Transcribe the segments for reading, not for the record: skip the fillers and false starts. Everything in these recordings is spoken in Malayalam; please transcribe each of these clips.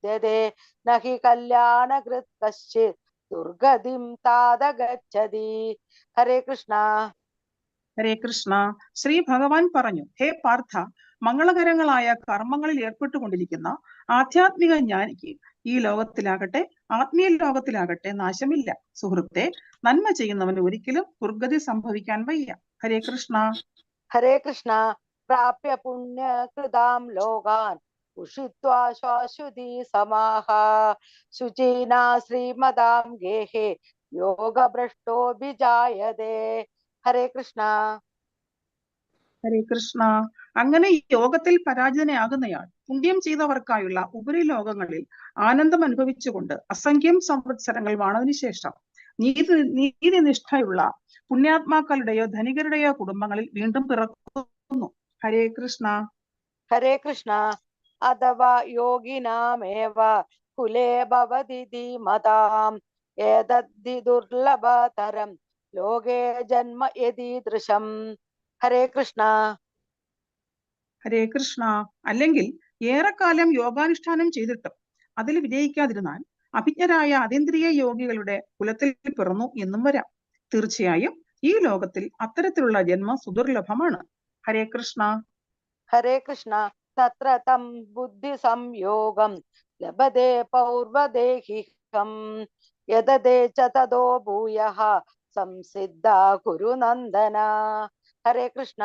വിദ്യതേ നഹി കല്യാണകൃത് കശ്ചിത് ദുർഗതിം താത ഗച്ഛതി. ഹരേ കൃഷ്ണ. ഹരേ കൃഷ്ണ. ശ്രീ ഭഗവാൻ പറഞ്ഞു, ഹേ പാർത്ഥ, മംഗളകരങ്ങളായ കർമ്മങ്ങളിൽ ഏർപ്പെട്ടുകൊണ്ടിരിക്കുന്ന ആധ്യാത്മിക ജ്ഞാനിക്ക് ഈ ലോകത്തിലാകട്ടെ ആത്മീയ ലോകത്തിലാകട്ടെ നാശമില്ല. സുഹൃത്തെ, നന്മ ചെയ്യുന്നവന് ഒരിക്കലും ദുർഗതി സംഭവിക്കാൻ വയ്യ. ഹരേ കൃഷ്ണ. ഹരേ കൃഷ്ണ. പ്രാപ്യ പുണ്യകൃതാം ലോകാൻ ഉഷിത്വാ ശാശ്വതി സമാഹ ശുചീനാ ശ്രീമതാം ഗേഹേ യോഗഭ്രഷ്ടോഭിജായതേ. ഹരേ കൃഷ്ണ. ഹരേ കൃഷ്ണ. അങ്ങനെ ഈ യോഗത്തിൽ പരാജിതനാകുന്നയാൾ പുണ്യം ചെയ്തവർക്കായുള്ള ഉപരിലോകങ്ങളിൽ ആനന്ദം അനുഭവിച്ചുകൊണ്ട് അസംഖ്യം സംവത്സരങ്ങൾ വാണതിനു ശേഷം നീതിനിഷ്ഠയുള്ള പുണ്യാത്മാക്കളുടെയോ ധനികരുടെയോ കുടുംബങ്ങളിൽ വീണ്ടും പിറക്കുന്നു. ഹരേ കൃഷ്ണ. ഹരേ കൃഷ്ണ. അഥവാ യോഗിനാമേവ കുലേ ഭവതി ധീമതാം ഏതദ്ധി ദുർലഭതരം ലോകേ ജന്മ യദീദൃശം. ഹരേ കൃഷ്ണ. ഹരേ കൃഷ്ണ. അല്ലെങ്കിൽ ഏറെക്കാലം യോഗാനുഷ്ഠാനം ചെയ്തിട്ടും അതിൽ വിജയിക്കാതിരുന്നാൽ അഭിജ്ഞരായ അതീന്ദ്രിയ യോഗികളുടെ കുലത്തിൽ പിറന്നു എന്നും വരാം. തീർച്ചയായും ഈ ലോകത്തിൽ അത്തരത്തിലുള്ള ജന്മം സുദുർലഭമാണ്. ഹരേ കൃഷ്ണ. ഹരേ കൃഷ്ണ. തത്ര തം ബുദ്ധി സംയോഗം ലഭതേ പൗർവദേഹികം യതതേ ച തതോ ഭൂയഃ സംസിദ്ധ കുരു നന്ദന. ഹരേ കൃഷ്ണ.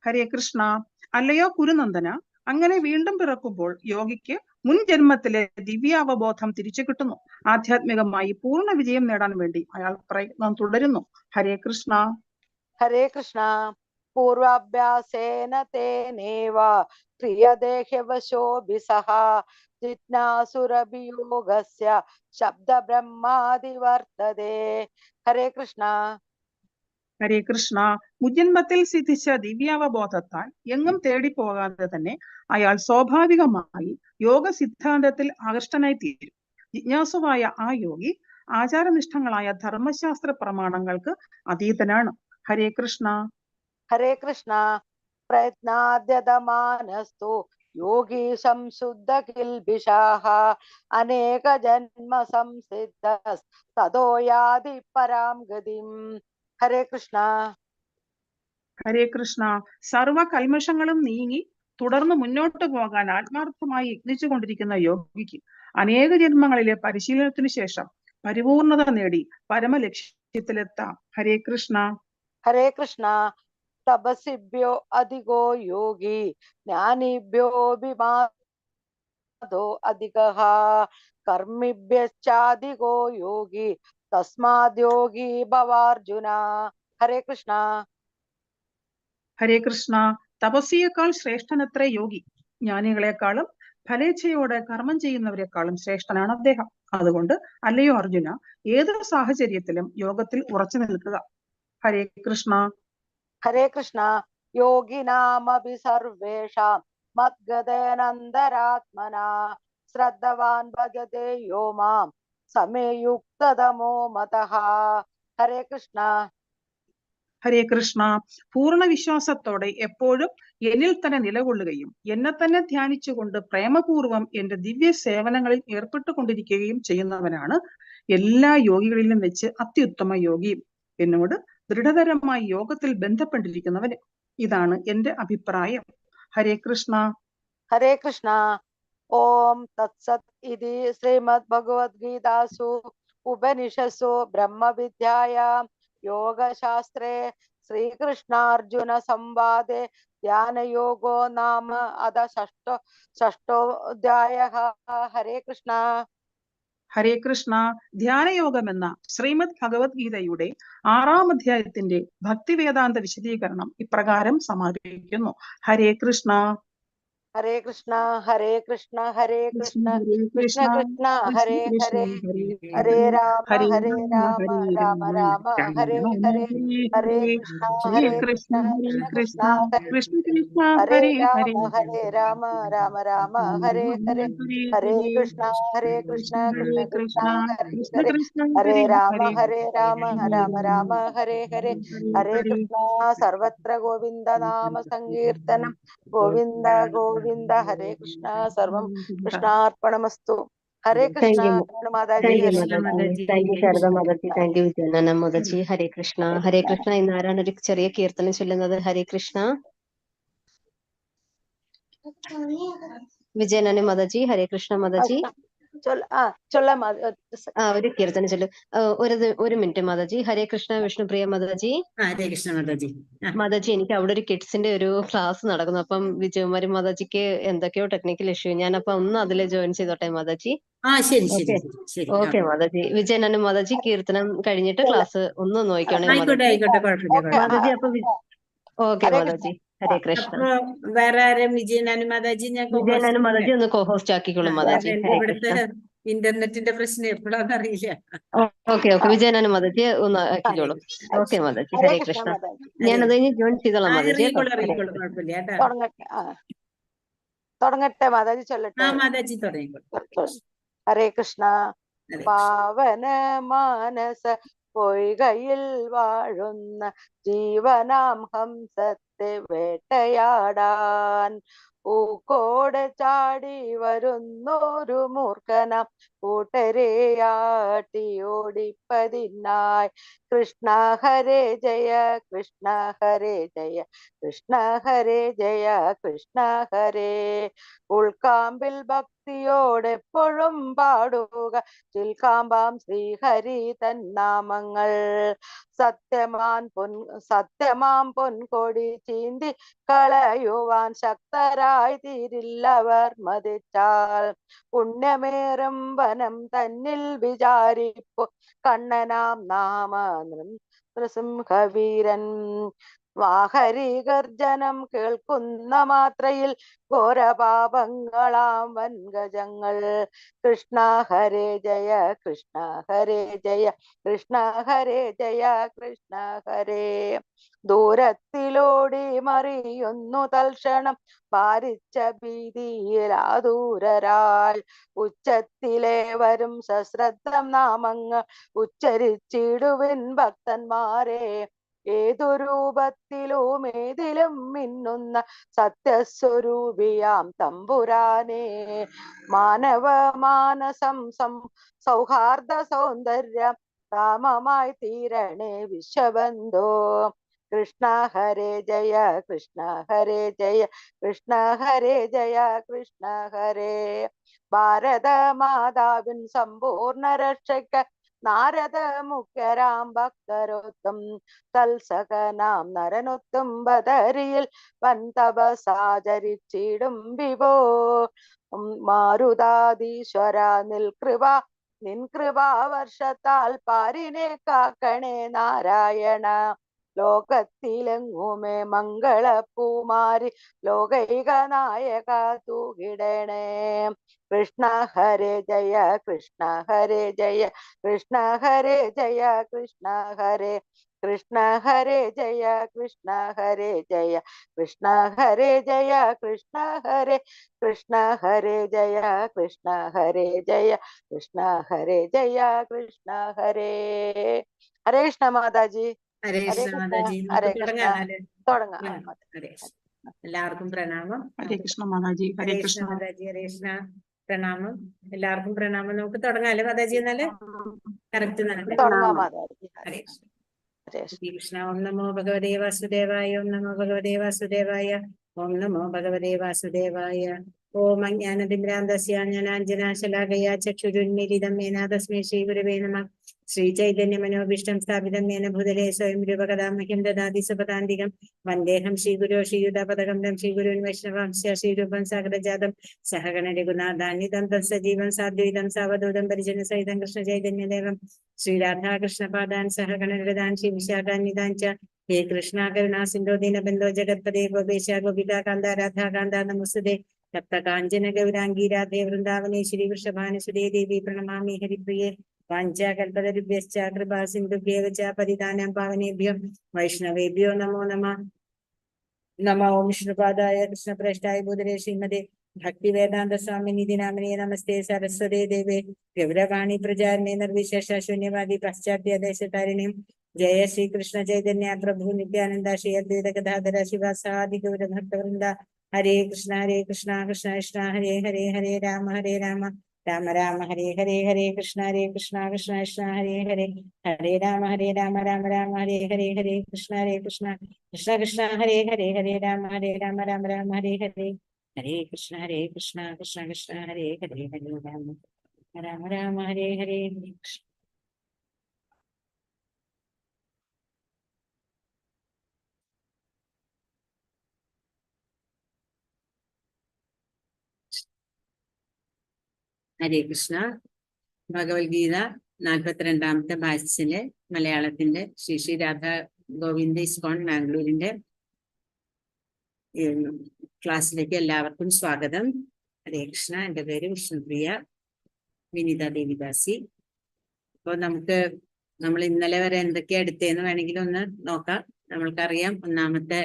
ഹരേ കൃഷ്ണ. അല്ലയോ കുരുനന്ദന, അങ്ങനെ വീണ്ടും പിറക്കുമ്പോൾ യോഗിക്ക് മുൻ ജന്മത്തിലെ ദിവ്യാവബോധം തിരിച്ചു കിട്ടുന്നു. ആധ്യാത്മികമായി പൂർണ്ണ വിജയം നേടാൻ വേണ്ടി അയാൾ പ്രയത്നം തുടരുന്നു. ഹരേ കൃഷ്ണ. ഹരേ കൃഷ്ണ. പൂർവാഭ്യാസേന തേനേവ പ്രിയദേഹ്യവശോഭിസഃ ജിജ്ഞാസുരഭിയോഗസ്യ ശബ്ദബ്രഹ്മാദിവർത്തതേ. ഹരേ കൃഷ്ണ. ഹരേ കൃഷ്ണ. മുജ്ജന്മത്തിൽ സിദ്ധിച്ച ദിവ്യാവബോധത്താൽ എങ്ങും തേടിപ്പോകാതെ തന്നെ അയാൾ സ്വാഭാവികമായി യോഗ സിദ്ധാന്തത്തിൽ ആകൃഷ്ടനായി തീരും. ജിജ്ഞാസുവായ ആ യോഗി ആചാരനിഷ്ഠങ്ങളായ ധർമ്മശാസ്ത്ര പ്രമാണങ്ങൾക്ക് അതീതനാണ്. ഹരേ കൃഷ്ണ. ഹരേ കൃഷ്ണ. പ്രയത്നാദ്യതമാനസ്തു യോഗി സംശുദ്ധ കിൽബിഷാഃ അനേക ജന്മ സംസിദ്ധസ് തതോ യാതി പരാം ഗതിം. ഹരേ കൃഷ്ണ. ഹരേ കൃഷ്ണ. സർവ കൽമഷങ്ങളും നീങ്ങി തുടർന്ന് മുന്നോട്ട് പോകാൻ ആത്മാർത്ഥമായി യത്നിച്ചു കൊണ്ടിരിക്കുന്ന യോഗിക്ക് അനേക ജന്മങ്ങളിലെ പരിശീലനത്തിനു ശേഷം പരിപൂർണത നേടി പരമലക്ഷ്യത്തിലെത്താം. ഹരേ കൃഷ്ണ. ഹരേ കൃഷ്ണ. തപസിഭ്യോ അധികോ യോഗി ജ്ഞാനിഭ്യോഭിമാദോ അധികഃ കർമ്മിഭ്യശ്ചാധികോ യോഗി തസ്മാദ് യോഗി ഭവാർജുന. ഹരേ കൃഷ്ണ. ഹരേ കൃഷ്ണ. തപസ്സിയേക്കാൾ ശ്രേഷ്ഠനത്രേ യോഗി. ജ്ഞാനികളെക്കാളും ഫലേച്ഛയോടെ കർമ്മം ചെയ്യുന്നവരെക്കാളും ശ്രേഷ്ഠനാണ് അദ്ദേഹം. അതുകൊണ്ട് അല്ലയോ അർജുന, ഏതൊരു സാഹചര്യത്തിലും യോഗത്തിൽ ഉറച്ചു നിൽക്കുക. ഹരേ കൃഷ്ണ. ഹരേ കൃഷ്ണ. യോഗിനാമപി സർവേഷാം മദ്ഗതേനന്തരാത്മനാ ശ്രദ്ധവാൻ ഭജതേ യോ മാം സമേ യുക്തതമോ മതഃ. ഹരേ കൃഷ്ണ. ഹരേ കൃഷ്ണ. പൂർണ്ണ വിശ്വാസത്തോടെ എപ്പോഴും എന്നിൽ തന്നെ നിലകൊള്ളുകയും എന്നെ തന്നെ ധ്യാനിച്ചുകൊണ്ട് പ്രേമപൂർവം എന്റെ ദിവ്യ സേവനങ്ങളിൽ ഏർപ്പെട്ടുകൊണ്ടിരിക്കുകയും ചെയ്യുന്നവനാണ് എല്ലാ യോഗികളിലും വെച്ച് അത്യുത്തമ യോഗിയും. എന്നോട് ദൃഢതരമായി യോഗത്തിൽ ബന്ധപ്പെട്ടിരിക്കുന്നവന്. ഇതാണ് എന്റെ അഭിപ്രായം. ഹരേ കൃഷ്ണ. ഹരേ കൃഷ്ണ. ഓം തത്സത് ഇതി ശ്രീമദ് ഭഗവത്ഗീതാസു ഉപനിഷത്സു ബ്രഹ്മവിദ്യായാം യോഗശാസ്ത്രേ ശ്രീകൃഷ്ണാർജുന സംവാദേ ധ്യാനയോഗോ നാമ അധ ഷഷ്ടോധ്യായഃ. ഹരേ കൃഷ്ണ. ഹരേ കൃഷ്ണ. ധ്യാനയോഗം എന്ന ശ്രീമദ് ഭഗവത്ഗീതയുടെ 6-ാം അധ്യായത്തിന്റെ ഭക്തിവേദാന്ത വിശദീകരണം ഇപ്രകാരം സമാപിക്കുന്നു. ഹരേ കൃഷ്ണ. ഹരേ കൃഷ്ണ. ഹരേ കൃഷ്ണ. ഹരേ കൃഷ്ണ. കൃഷ്ണ കൃഷ്ണ ഹരേ ഹരേ. ഹരേ രാമ ഹരേ രാമ രാമ രാമ ഹരേ ഹരേ. ഹരേ കൃഷ്ണ. ഹരേ കൃഷ്ണ. കൃഷ്ണ കൃഷ്ണ ഹരേ രാമ ഹരേ രാമ രാമ രാമ ഹരേ ഹരേ. ഹരേ കൃഷ്ണ. ഹരേ കൃഷ്ണ. കൃഷ്ണ കൃഷ്ണ ഹരേ ഹരേ. ഹരേ രാമ ഹരേ രാമ രാമ രാമ ഹരേ ഹരേ. ഹരേ കൃഷ്ണ. സർവത്ര ഗോവിന്ദ നാമ സങ്കീർത്തനം. ഗോവിന്ദ ഗോവിന്ദ ഗോവിന്ദ. ഹരേ കൃഷ്ണ. സർവം കൃഷ്ണാർപ്പണമസ്തു. Hare Krishna. Mataji. Thank you Hare Mataji, thank you Sharada Mataji, thank you വിജയനാന മാതാജി. ഹരേ കൃഷ്ണ. ഹരേ കൃഷ്ണ. ഇന്ന് ആരാണ് ഒരു ചെറിയ കീർത്തനം ചൊല്ലുന്നത്? ഹരേ കൃഷ്ണ. വിജയനാന മാതാജി. ഹരേ കൃഷ്ണ മാതാജി. ചൊല്ലാം. ഒരു കീർത്തനം ചൊല്ലു. ഒരു മിനിറ്റ് മാതാജി. ഹരേ കൃഷ്ണ വിഷ്ണുപ്രിയ മാതാജി. ഹരേ കൃഷ്ണ മാതാജി. മാതാജി, എനിക്ക് അവിടെ ഒരു കിഡ്സിന്റെ ഒരു ക്ലാസ് നടക്കുന്നു. അപ്പം വിജയകുമാരി മാതാജിക്ക് എന്തൊക്കെയോ ടെക്നിക്കൽ ഇഷ്യൂ. ഞാനപ്പൊ ഒന്ന് അതിൽ ജോയിൻ ചെയ്തോട്ടെ മാതാജി? ശരി ശരി ശരി. ഓക്കെ മാതാജി. വിജയനാന മാതാജി കീർത്തനം കഴിഞ്ഞിട്ട് ക്ലാസ് ഒന്ന് നോക്കിക്കോണേ ആയിക്കോട്ടെ ആയിക്കോട്ടെ, കുഴപ്പമില്ല. മാതാജി. അപ്പൊ ഓക്കെ മാതാജി. ഹരേ കൃഷ്ണ. വേറെ ആരും വിജയനാനു മാതാജി? ഞാൻ വിജയനാന മാതാജി ഒന്ന് കോഹോസ്റ്റ് ആക്കിക്കോളും മാതാജി. ഹരേ ഇവിടുത്തെ കൃഷ്ണ. ഇന്റർനെറ്റിന്റെ പ്രശ്നം എപ്പോഴാന്ന് അറിയില്ല. ഓക്കെ വിജയനാന മാതാജി ഒന്ന് ആക്കിക്കോളും. ഓക്കെ മാതാജി. ഹരേ കൃഷ്ണ. ഞാനത് കഴിഞ്ഞ് ജോയിൻ ചെയ്തോളാം മാതാജി. കുഴപ്പമില്ല കേട്ടോ. തുടങ്ങട്ടെ മാതാജി? ചൊല്ലട്ടെ? മാതാജി തുടങ്ങിക്കോളൂ. ഹരേ കൃഷ്ണ. പാവന മാനസ പൊയ്കയിൽ വാഴുന്ന ജീവനാം ഹംസത്തെ വേട്ടയാടാൻ പൂക്കോട് ചാടി വരുന്നൊരു മൂർഖനാം കൂട്ടരെയാട്ടി ഓടിപ്പതിനായി. കൃഷ്ണ ഹരേ ജയ കൃഷ്ണ ഹരേ ജയ കൃഷ്ണ ഹരേ ജയ കൃഷ്ണ ഹരേ. ഉൾക്കാമ്പിൽ ഭക്തിയോടെപ്പോഴും പാടുക ചിൽക്കാമ്പാം ശ്രീഹരി തന്നാമങ്ങൾ. സത്യമാം പൊൻകൊടി ചീന്തി കളയുവാൻ ശക്തരായി തീരില്ലവർ മതിച്ചാൽ. പുണ്യമേറും വനം തന്നിൽ വിചാരിപ്പു കണ്ണനാം നാമ നൃസിംഹവീരൻ. വാഹരി ഗർജനം കേൾക്കുന്ന മാത്രയിൽ ഘോരപാപങ്ങളാം വൻഗജങ്ങൾ. കൃഷ്ണ ഹരേ ജയ കൃഷ്ണ ഹരേ ജയ കൃഷ്ണ ഹരേ ജയ കൃഷ്ണ ഹരേ. ദൂരത്തിലോടി മറിയുന്നു തൽക്ഷണം പാരിച്ച ഭീതിയിലാദൂരരാൽ. ഉച്ചത്തിലെ വരും സശ്രദ്ധം നാമങ്ങൾ ഉച്ചരിച്ചിടുവിൻ ഭക്തന്മാരെ. ഏതു രൂപത്തിലും ഏതിലും മിന്നുന്ന സത്യസ്വരൂപിയാം തമ്പുരാനെ. മാനവ മാനസം സൗഹാർദ്ദ സൗന്ദര്യം രാമമായി തീരണേ വിശ്വബന്ധോ. കൃഷ്ണ ഹരേ ജയ കൃഷ്ണ ഹരേ ജയ കൃഷ്ണ ഹരേ ജയ കൃഷ്ണ ഹരേ. ഭാരത മാതാവിൻ സമ്പൂർണ്ണ രക്ഷയ്ക്ക് നാരദ മുഖ്യരാം ഭക്തരൊത്തും തൽസകനാം നരനൊത്തും ബദരിയിൽ വൻതപസാചരിച്ചിടും വിഭോ. മാരുതാധീശ്വര നിൻ കൃപാവർഷത്താൽ പാരിനെ കാക്കണേ നാരായണ. ലോകത്തിലെങ്ങുമേ മംഗളപ്പൂമാരി ലോകൈക നായക തൂകിടണേ. കൃഷ്ണ ഹരേ ജയ കൃഷ്ണ ഹരേ ജയ കൃഷ്ണ ഹരേ ജയ കൃഷ്ണ ഹരേ. കൃഷ്ണ ഹരേ ജയ കൃഷ്ണ ഹരേ ജയ കൃഷ്ണ ഹരേ ജയ കൃഷ്ണ ഹരേ. കൃഷ്ണ ഹരേ ജയ കൃഷ്ണ ഹരേ ജയ കൃഷ്ണ ഹരേ ജയ കൃഷ്ണ ഹരേ. ഹരേ കൃഷ്ണ മാതാജി. ഹരേ കൃഷ്ണ മാതാജി. തുടങ്ങാം. എല്ലാവർക്കും പ്രണാമം. ഹരേ കൃഷ്ണ മാതാജി. ഹരേ കൃഷ്ണ മാതാജി. ഹരേ കൃഷ്ണ. പ്രണാമം. എല്ലാവർക്കും പ്രണാമം. നമുക്ക് തുടങ്ങാല്ലേ മാതാജി? എന്നാല് കറക്റ്റ് തുടങ്ങാം മാതാജി. ഹരേ കൃഷ്ണ. കൃഷ്ണ. ഓം നമോ ഭഗവതേ വാസുദേവായ. ഓം നമോ ഭഗവതേ വാസുദേവായ. ഓം നമോ ഭഗവതേ വാസുദേവായ. ഓം അജ്ഞാനതിഭ്രാന്തസ്യ ജ്ഞാനാഞ്ജനാശലാകയ ചക്ഷുരുന്മീലിതം യേന തസ്മൈ ശ്രീ ഗുരവേ നമഃ. ശ്രീചൈതന്യ മനോഭീഷ്ടം സ്ഥാപിതം യേന ഭൂതലേ സ്വയം രൂപകഥാം മഹ്യം ദദാതി സുപദാന്തികം. വന്ദേഹം ശ്രീഗുരോ ശ്രീയുതപദകമലം ശ്രീഗുരുൻ വൈഷ്ണവാംശ ശ്രീരൂപം സാഗരജാതം സഹഗണ രഘുനാഥാന്വിതം തം സജീവം സാദ്വൈതം സാവധൂതം പരിജന സഹിതം കൃഷ്ണ ചൈതന്യദേവം ശ്രീരാധാകൃഷ്ണപാദാൻ സഹഗണരതാൻ ശ്രീ വിശാഖാന്വിതാൻ ച. ഹേ കൃഷ്ണ കരുണാ സിന്ധോ ദീനബന്ധോ ജഗത്പദേ ഗോപേശ ഗോപികാ കാന്ത രാധാകാന്ത നമസ്തുതേ. തപ്ത കാഞ്ചന ഗൗരാംഗീ രാധേ വൃന്ദാവനേശ്വരി വൃഷഭാനുസുതേ ദേവി പ്രണമാമി ഹരിപ്രിയേ. വാഞ്ചാകൽപതരുഭ്യശ്ച കൃപാ സിന്ധുഭ്യേവ ച പതിതാനാം പാവനേഭ്യോ വൈഷ്ണവേഭ്യോ നമോ നമഃ. നമോ ഓം വിഷ്ണുപാദായ കൃഷ്ണപ്രേഷ്ഠായ ഭൂതലേ ശ്രീമതേ ഭക്തിവേദാന്ത സ്വാമിനിധി നാമിനേ നമസ്തേ സരസ്വതേ ദേവേ ഗൗരവാണി പ്രചാരിണേ നിർവിശേഷ ശൂന്യവാദി പാശ്ചാത്യ ദേശതാരിണീം. ജയ ശ്രീകൃഷ്ണ ചൈതന്യ പ്രഭു നിത്യാനന്ദ ശ്രീ അദ്വൈത ഗദാധര ശിവാസാദി ഗൗരഭക്തവൃന്ദ. ഹരേ കൃഷ്ണ കൃഷ്ണ കൃഷ്ണ ഹരേ ഹരേ ഹരേ രാമ രാമ രാമ ഹരേ ഹരേ ഹരേ കൃഷ്ണ കൃഷ്ണ കൃഷ്ണ ഹരേ ഹരേ ഹരേ രാമ രാമ രാമ ഹരേ ഹരേ കൃഷ്ണ കൃഷ്ണ കൃഷ്ണ ഹരേ ഹരേ രാമ രാമ ഹരേ ഹരേ കൃഷ്ണ കൃഷ്ണ ഹരേ ഹരേ രാമ രാമ ഹരേ ഹരേ കൃഷ്ണ. ഹരേ കൃഷ്ണ. ഭഗവത്ഗീത 42ാമത്തെ ബാച്ചിലെ മലയാളത്തിന്റെ ശ്രീ രാധാ ഗോവിന്ദ ഇസ്കോൺ ബാംഗ്ലൂരിന്റെ ക്ലാസ്സിലേക്ക് എല്ലാവർക്കും സ്വാഗതം. ഹരേ കൃഷ്ണ. എൻ്റെ പേര് വിഷ്ണുപ്രിയ വിനിത ദേവിദാസി. അപ്പോൾ നമ്മൾ ഇന്നലെ വരെ എന്തൊക്കെയാ എടുത്തതെന്ന് വേണമെങ്കിൽ ഒന്ന് നോക്കാം. നമ്മൾക്കറിയാം, ഒന്നാമത്തെ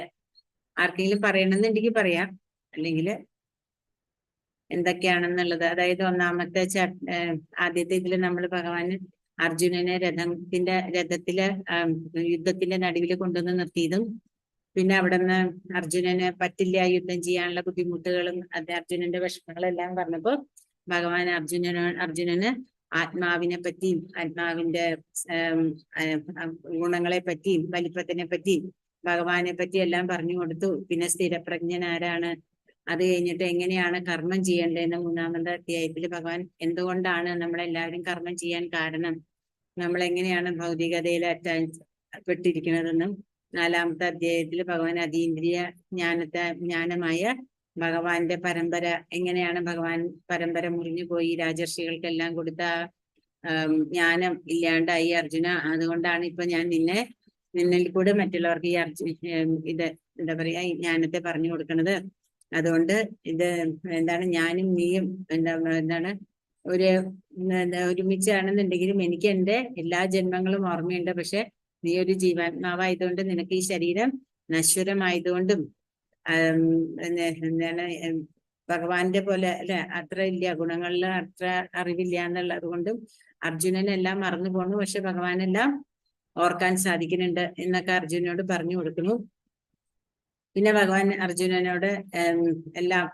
ആർക്കെങ്കിലും പറയണമെന്നുണ്ടെങ്കിൽ പറയാം, അല്ലെങ്കിൽ എന്തൊക്കെയാണെന്നുള്ളത്. അതായത് ഒന്നാമത്തെ ആദ്യത്തെ ഇതിൽ നമ്മൾ ഭഗവാന് അർജുനനെ രഥത്തില് യുദ്ധത്തിന്റെ നടുവിൽ കൊണ്ടുവന്ന് നിർത്തിയതും, പിന്നെ അവിടെ നിന്ന് അർജുനന് പറ്റില്ല യുദ്ധം ചെയ്യാനുള്ള ബുദ്ധിമുട്ടുകളും അർജുനന്റെ വിഷമങ്ങളെല്ലാം പറഞ്ഞപ്പോ ഭഗവാൻ അർജുനന് ആത്മാവിനെ പറ്റിയും ആത്മാവിന്റെ ഗുണങ്ങളെ പറ്റിയും വലിപ്പത്തിനെ പറ്റിയും ഭഗവാനെ പറ്റി എല്ലാം പറഞ്ഞു കൊടുത്തു. പിന്നെ സ്ഥിരപ്രജ്ഞൻ ആരാണ്, അത് കഴിഞ്ഞിട്ട് എങ്ങനെയാണ് കർമ്മം ചെയ്യേണ്ടതെന്ന് 3ാമത്തെ അധ്യായത്തിൽ ഭഗവാൻ എന്തുകൊണ്ടാണ് നമ്മളെല്ലാവരും കർമ്മം ചെയ്യാൻ കാരണം, നമ്മൾ എങ്ങനെയാണ് ഭൗതികതയിൽ പെട്ടിരിക്കുന്നതെന്നും 4ാമത്തെ അധ്യായത്തിൽ ഭഗവാൻ അതീന്ദ്രിയ ജ്ഞാനമായ ഭഗവാന്റെ പരമ്പര എങ്ങനെയാണ് ഭഗവാൻ പരമ്പര മുറിഞ്ഞു പോയി രാജർഷികൾക്കെല്ലാം കൊടുത്ത ജ്ഞാനം ഇല്ലാണ്ടായി അർജുന, അതുകൊണ്ടാണ് ഇപ്പൊ ഞാൻ നിന്നിൽ കൂടെ മറ്റുള്ളവർക്ക് ഇത് എന്താ പറയാ ഈ ജ്ഞാനത്തെ പറഞ്ഞു കൊടുക്കുന്നത്. അതുകൊണ്ട് ഇത് എന്താണ് ഞാനും നീയും എന്താണ് ഒരുമിച്ചാണെന്നുണ്ടെങ്കിലും എനിക്ക് എൻ്റെ എല്ലാ ജന്മങ്ങളും ഓർമ്മയുണ്ട്. പക്ഷെ നീ ഒരു ജീവാത്മാവായതുകൊണ്ട് നിനക്ക് ഈ ശരീരം നശ്വരമായതുകൊണ്ടും എന്താണ് ഭഗവാന്റെ പോലെ അല്ലെ അത്ര ഇല്ല, ഗുണങ്ങളിൽ അത്ര അറിവില്ല എന്നുള്ളത് കൊണ്ടും അർജുനനെല്ലാം മറന്നു പോണു. പക്ഷെ ഭഗവാനെല്ലാം ഓർക്കാൻ സാധിക്കുന്നുണ്ട് എന്നൊക്കെ അർജുനനോട് പറഞ്ഞു കൊടുക്കുന്നു. പിന്നെ ഭഗവാൻ അർജുനനോട് എല്ലാം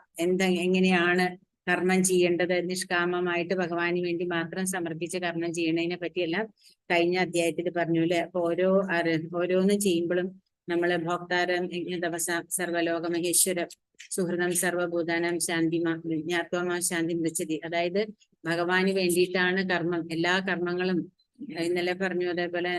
എങ്ങനെയാണ് കർമ്മം ചെയ്യേണ്ടത്, നിഷ്കാമമായിട്ട് ഭഗവാന് വേണ്ടി മാത്രം സമർപ്പിച്ച് കർമ്മം ചെയ്യണതിനെ പറ്റിയെല്ലാം കഴിഞ്ഞ അധ്യായത്തിൽ പറഞ്ഞു അല്ലെ. അപ്പൊ ഓരോന്ന് ചെയ്യുമ്പോഴും നമ്മള് ഭോക്താരം യജ്ഞതപസ സർവലോക മഹേശ്വര സുഹൃതം സർവഭൂതാനം ശാന്തിമാ ജ്ഞാത്വമാ ശാന്തി മൃച്ഛതി. അതായത് ഭഗവാന് വേണ്ടിയിട്ടാണ് കർമ്മം, എല്ലാ കർമ്മങ്ങളും ഇന്നലെ പറഞ്ഞു. അതേപോലെ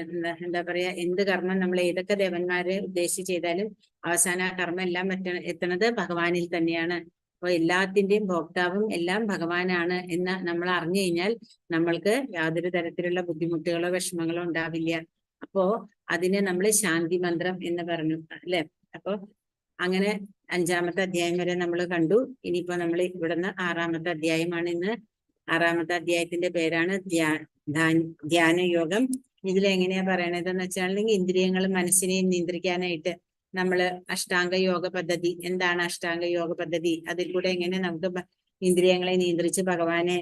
എന്താ പറയാ, എന്ത് കർമ്മം നമ്മൾ ഏതൊക്കെ ദേവന്മാരെ ഉദ്ദേശിച്ച് ചെയ്താലും അവസാന ആ കർമ്മം എല്ലാം എത്തണത് ഭഗവാനിൽ തന്നെയാണ്. അപ്പൊ എല്ലാത്തിന്റെയും ഭോക്താവും എല്ലാം ഭഗവാനാണ് എന്ന് നമ്മൾ അറിഞ്ഞു കഴിഞ്ഞാൽ നമ്മൾക്ക് യാതൊരു തരത്തിലുള്ള ബുദ്ധിമുട്ടുകളോ വിഷമങ്ങളോ ഉണ്ടാവില്ല. അപ്പോ അതിനെ നമ്മൾ ശാന്തി മന്ത്രം എന്ന് പറഞ്ഞു അല്ലെ. അപ്പൊ അങ്ങനെ 5ാമത്തെ അധ്യായം വരെ നമ്മൾ കണ്ടു. ഇനിയിപ്പോ നമ്മൾ ഇവിടുന്ന് 6ാമത്തെ അധ്യായമാണ് ഇന്ന്. 6ാമത്തെ അധ്യായത്തിന്റെ പേരാണ് ധ്യാനയോഗം. ഇതിലെങ്ങനെയാ പറയണതെന്ന് വെച്ചാണെങ്കിൽ ഇന്ദ്രിയങ്ങളും മനസ്സിനെയും നിയന്ത്രിക്കാനായിട്ട് നമ്മള് അഷ്ടാംഗ യോഗ പദ്ധതി. എന്താണ് അഷ്ടാംഗ യോഗ പദ്ധതി? അതിൽ കൂടെ എങ്ങനെ നമുക്ക് ഇന്ദ്രിയങ്ങളെ നിയന്ത്രിച്ച് ഭഗവാനെ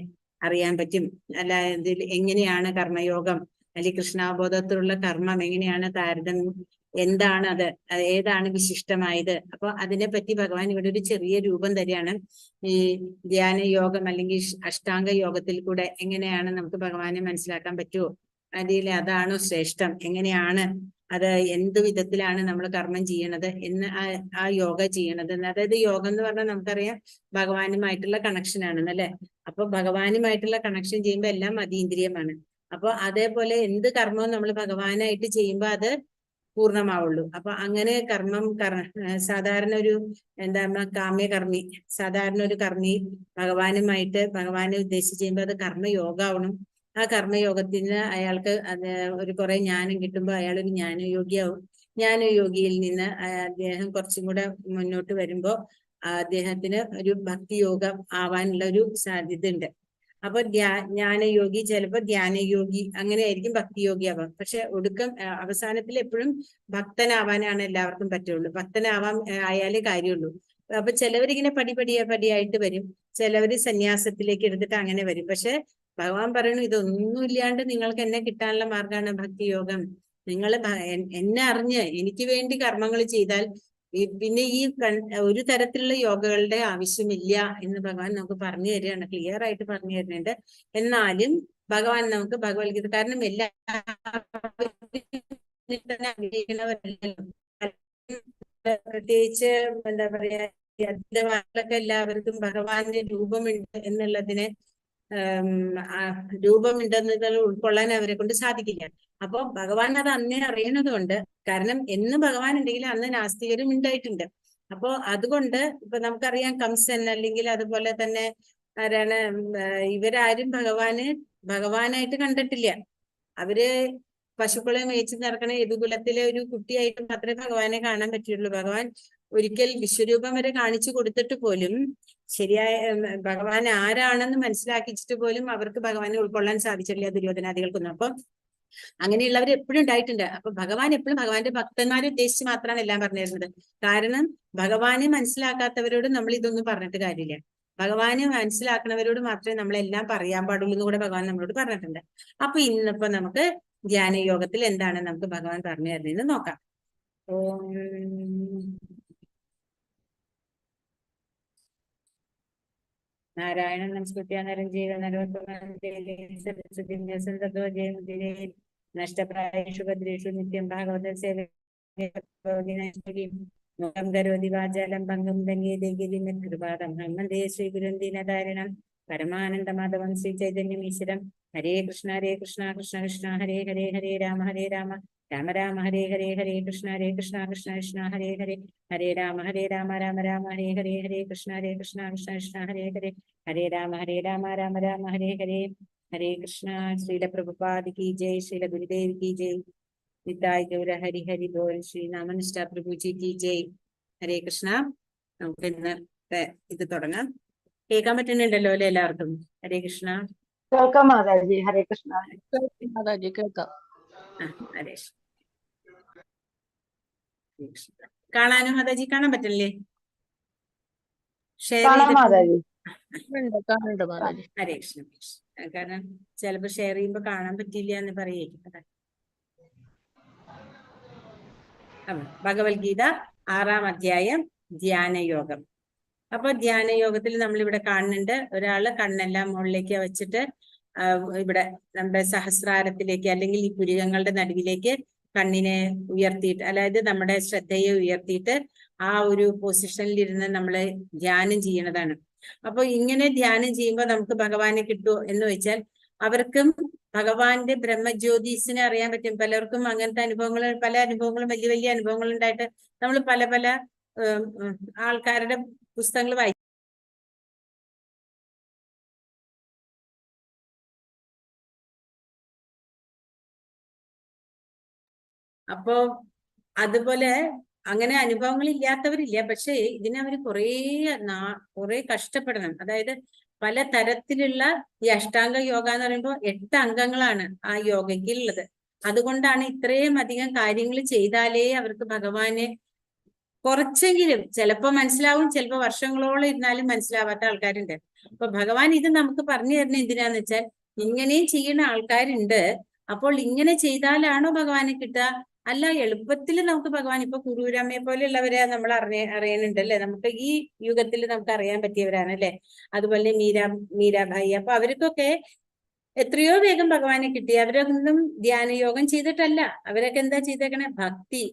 അറിയാൻ പറ്റും, അല്ല ഇതിൽ എങ്ങനെയാണ് കർമ്മയോഗം അല്ലെങ്കിൽ കൃഷ്ണാബോധത്തിലുള്ള കർമ്മം എങ്ങനെയാണ് താരതമ്യം, എന്താണ് അത്, ഏതാണ് വിശിഷ്ടമായത്. അപ്പൊ അതിനെപ്പറ്റി ഭഗവാൻ ഇവിടെ ഒരു ചെറിയ രൂപം തരികയാണ്. ഈ ധ്യാന യോഗം അല്ലെങ്കിൽ അഷ്ടാംഗ യോഗത്തിൽ കൂടെ എങ്ങനെയാണ് നമുക്ക് ഭഗവാനെ മനസ്സിലാക്കാൻ പറ്റുമോ, അതിൽ അതാണോ ശ്രേഷ്ഠം, എങ്ങനെയാണ് അത്, എന്ത് വിധത്തിലാണ് നമ്മൾ കർമ്മം ചെയ്യണത് എന്ന് ആ യോഗ ചെയ്യണത്. അതായത് യോഗം എന്ന് പറഞ്ഞാൽ നമുക്കറിയാം ഭഗവാനുമായിട്ടുള്ള കണക്ഷൻ ആണെന്നല്ലേ. അപ്പൊ ഭഗവാനുമായിട്ടുള്ള കണക്ഷൻ ചെയ്യുമ്പോൾ എല്ലാം അതീന്ദ്രിയമാണ്. അപ്പൊ അതേപോലെ എന്ത് കർമ്മവും നമ്മൾ ഭഗവാനായിട്ട് ചെയ്യുമ്പോൾ അത് പൂർണ്ണമാവുള്ളൂ. അപ്പൊ അങ്ങനെ സാധാരണ ഒരു കാമ്യകർമ്മി, സാധാരണ ഒരു കർമ്മി ഭഗവാനെ ഉദ്ദേശിച്ച് ചെയ്യുമ്പോൾ അത് കർമ്മയോഗമാവണം. ആ കർമ്മയോഗത്തിന് അയാൾക്ക് ഒരു കുറെ ജ്ഞാനം കിട്ടുമ്പോൾ അയാൾ ഒരു ജ്ഞാനയോഗിയാവും. ജ്ഞാനയോഗിയിൽ നിന്ന് അദ്ദേഹം കുറച്ചും കൂടെ മുന്നോട്ട് വരുമ്പോൾ അദ്ദേഹത്തിന് ഒരു ഭക്തിയോഗം ആവാനുള്ള ഒരു സാധ്യത ഉണ്ട്. അപ്പൊ ജ്ഞാനയോഗി ചിലപ്പോൾ ധ്യാനയോഗി അങ്ങനെയായിരിക്കും ഭക്തിയോഗി ആവാം. പക്ഷെ അവസാനത്തിൽ എപ്പോഴും ഭക്തനാവാനാണ് എല്ലാവർക്കും പറ്റുള്ളൂ. ആയാലേ കാര്യമുള്ളൂ. അപ്പൊ ചിലവരിങ്ങനെ പടിയായിട്ട് വരും, ചിലവര് സന്യാസത്തിലേക്ക് എടുത്തിട്ട് അങ്ങനെ വരും. പക്ഷെ ഭഗവാൻ പറയണു ഇതൊന്നും ഇല്ലാണ്ട് നിങ്ങൾക്ക് എന്നെ കിട്ടാനുള്ള മാർഗമാണ് ഭക്തിയോഗം. നിങ്ങൾ എന്നെ അറിഞ്ഞ് എനിക്ക് വേണ്ടി കർമ്മങ്ങൾ ചെയ്താൽ പിന്നെ ഈ ഒരു തരത്തിലുള്ള യോഗകളുടെ ആവശ്യമില്ല എന്ന് ഭഗവാൻ നമുക്ക് പറഞ്ഞു തരികയാണ്, ക്ലിയർ ആയിട്ട് പറഞ്ഞു തരുന്നുണ്ട്. എന്നാലും ഭഗവാൻ നമുക്ക് ഭഗവത്ഗീത, കാരണം പ്രത്യേകിച്ച് എന്താ പറയാ, അദ്വൈതവാദികളൊക്കെ എല്ലാവർക്കും ഭഗവാന്റെ രൂപമുണ്ട് എന്നുള്ളതിനെ രൂപമുണ്ടെന്നത് ഉൾക്കൊള്ളാൻ അവരെ കൊണ്ട് സാധിക്കില്ല. അപ്പൊ ഭഗവാൻ അത് അന്നേ അറിയണത് കൊണ്ട്, കാരണം എന്ന് ഭഗവാൻ ഉണ്ടെങ്കിൽ അന്ന് നാസ്തികരും ഉണ്ടായിട്ടുണ്ട്. അപ്പോ അതുകൊണ്ട് ഇപ്പൊ നമുക്കറിയാം കംസൻ, അല്ലെങ്കിൽ അതുപോലെ തന്നെ ആരാണ്, ഇവരാരും ഭഗവാനായിട്ട് കണ്ടിട്ടില്ല. അവര് പശുക്കളെ മേയിച്ച് നടക്കണ യദുകുലത്തിലെ ഒരു കുട്ടിയായിട്ട് മാത്രമേ ഭഗവാനെ കാണാൻ പറ്റുള്ളൂ. ഭഗവാൻ ഒരിക്കൽ വിശ്വരൂപം വരെ കാണിച്ചു കൊടുത്തിട്ട് പോലും ശരിയായ ഭഗവാൻ ആരാണെന്ന് മനസ്സിലാക്കിച്ചിട്ട് പോലും അവർക്ക് ഭഗവാനെ ഉൾക്കൊള്ളാൻ സാധിച്ചിട്ടില്ല, ദുര്യോധനാദികൾക്കൊന്നും. അപ്പം അങ്ങനെയുള്ളവർ എപ്പോഴും ഉണ്ടായിട്ടുണ്ട്. അപ്പൊ ഭഗവാൻ എപ്പോഴും ഭഗവാന്റെ ഭക്തന്മാരെ ഉദ്ദേശിച്ച് മാത്രമാണ് എല്ലാം പറഞ്ഞു തരുന്നത്. കാരണം ഭഗവാനെ മനസ്സിലാക്കാത്തവരോട് നമ്മൾ ഇതൊന്നും പറഞ്ഞിട്ട് കാര്യമില്ല. ഭഗവാനെ മനസ്സിലാക്കുന്നവരോട് മാത്രമേ നമ്മളെല്ലാം പറയാൻ പാടുള്ളൂ എന്ന് കൂടെ ഭഗവാൻ നമ്മളോട് പറഞ്ഞിട്ടുണ്ട്. അപ്പൊ ഇന്നിപ്പോ നമുക്ക് ധ്യാനയോഗത്തിൽ എന്താണ് നമുക്ക് ഭഗവാൻ പറഞ്ഞു തരുന്നതെന്ന് നോക്കാം. നാരായണൻ നമസ്കൃത്യ നരം ജീവ നഷ്ടപ്രായേഷു ഭദ്രേഷു നിത്യം ഭാഗവത സേവ കരോതി വാചാലം ഭംഗം കൃപാദം ഹനുമന്തേ ശ്രീ ഗുരുന്ദീനധാരണം പരമാനന്ദ മാധവം ശ്രീ ചൈതന്യം ഈശ്വരം. ഹരേ കൃഷ്ണ കൃഷ്ണ കൃഷ്ണ ഹരേ ഹരേ, ഹരേ രാമ രാമ രാമ ഹരേ ഹരേ, ഹരേ കൃഷ്ണ കൃഷ്ണ കൃഷ്ണ ഹരേ ഹരേ, ഹരേ രാമ രാമ രാമ ഹരേ ഹരേ, ഹരേ കൃഷ്ണ കൃഷ്ണ കൃഷ്ണ ഹരേ ഹരേ, ഹരേ രാമ രാമ രാമ ഹരേ ഹരേ, ഹരേ കൃഷ്ണ. ശ്രീല പ്രഭുപാദ് കി ജയ്, ശ്രീല ഗുരുദേവ് കി ജയ്, നിതായ് ഗൗര ഹരി ഹരി ബോൽ, ശ്രീ നാമനിഷ്ഠ പ്രഭുജി കി ജയ്. ഹരേ കൃഷ്ണ. നമുക്ക് ഇന്നത്തെ ഇത് തുടങ്ങാം. കേൾക്കാൻ പറ്റുന്നുണ്ടല്ലോ അല്ലെ എല്ലാവർക്കും? ഹരേ കൃഷ്ണ. കേൾക്കാം മാതാജി. ഹരേ കൃഷ്ണ. മാതാജി കേൾക്കാം. ഹരേ കാണാനും മാതാജി കാണാൻ പറ്റില്ലേ? ഷെയർ മാതാജി. ഹരേ കൃഷ്ണ. കാരണം ചിലപ്പോ ഷെയർ ചെയ്യുമ്പോ കാണാൻ പറ്റില്ല എന്ന് പറയേ. ഭഗവത്ഗീത 6-ാം അധ്യായം ധ്യാനയോഗം. അപ്പൊ ധ്യാനയോഗത്തിൽ നമ്മൾ ഇവിടെ കാണുന്നുണ്ട്, ഒരാള് കണ്ണെല്ലാം മുകളിലേക്ക് വെച്ചിട്ട് ഇവിടെ നമ്മുടെ സഹസ്രാരത്തിലേക്ക്, അല്ലെങ്കിൽ ഈ പുരികങ്ങളുടെ നടുവിലേക്ക് കണ്ണിനെ ഉയർത്തിയിട്ട്, അതായത് നമ്മുടെ ശ്രദ്ധയെ ഉയർത്തിയിട്ട് ആ ഒരു പൊസിഷനിൽ ഇരുന്ന് നമ്മള് ധ്യാനം ചെയ്യണതാണ്. അപ്പൊ ഇങ്ങനെ ധ്യാനം ചെയ്യുമ്പോൾ നമുക്ക് ഭഗവാനെ കിട്ടുമോ എന്ന് വെച്ചാൽ, അവർക്കും ഭഗവാന്റെ ബ്രഹ്മജ്യോതിസിനെ അറിയാൻ പറ്റും. പലർക്കും അങ്ങനത്തെ അനുഭവങ്ങൾ, പല അനുഭവങ്ങളും വലിയ വലിയ അനുഭവങ്ങൾ ഉണ്ടായിട്ട് നമ്മൾ പല പല ആൾക്കാരുടെ പുസ്തകങ്ങൾ വായിക്കും. അപ്പോ അതുപോലെ അങ്ങനെ അനുഭവങ്ങൾ ഇല്ലാത്തവരില്ല. പക്ഷേ ഇതിനവര് കുറെ കഷ്ടപ്പെടണം. അതായത് പല തരത്തിലുള്ള ഈ അഷ്ടാംഗ യോഗ എന്ന് പറയുമ്പോൾ 8 അംഗങ്ങളാണ് ആ യോഗയ്ക്ക് ഉള്ളത്. അതുകൊണ്ടാണ് ഇത്രയും അധികം കാര്യങ്ങൾ ചെയ്താലേ അവർക്ക് ഭഗവാനെ കുറച്ചെങ്കിലും, ചിലപ്പോ മനസ്സിലാവും, ചിലപ്പോ വർഷങ്ങളോളം ഇരുന്നാലും മനസ്സിലാവാത്ത ആൾക്കാരുണ്ട്. അപ്പൊ ഭഗവാൻ ഇത് നമുക്ക് പറഞ്ഞു തരുന്ന എന്തിനാന്ന് വെച്ചാൽ, ഇങ്ങനെയും ചെയ്യുന്ന ആൾക്കാരുണ്ട്. അപ്പോൾ ഇങ്ങനെ ചെയ്താലാണോ ഭഗവാനെ കിട്ടുക? അല്ല, എളുപ്പത്തിൽ നമുക്ക് ഭഗവാൻ, ഇപ്പൊ കുറൂരമ്മയെ പോലെയുള്ളവരെ നമ്മൾ അറിയുന്നുണ്ട് അല്ലെ, നമുക്ക് ഈ യുഗത്തിൽ നമുക്ക് അറിയാൻ പറ്റിയവരാണ് അല്ലെ. അതുപോലെ മീരാഭായി. അപ്പൊ അവർക്കൊക്കെ എത്രയോ വേഗം ഭഗവാനെ കിട്ടി. അവരൊന്നും ധ്യാനയോഗം ചെയ്തിട്ടല്ല. അവരൊക്കെ എന്താ ചെയ്തേക്കണേ? ഭക്തി,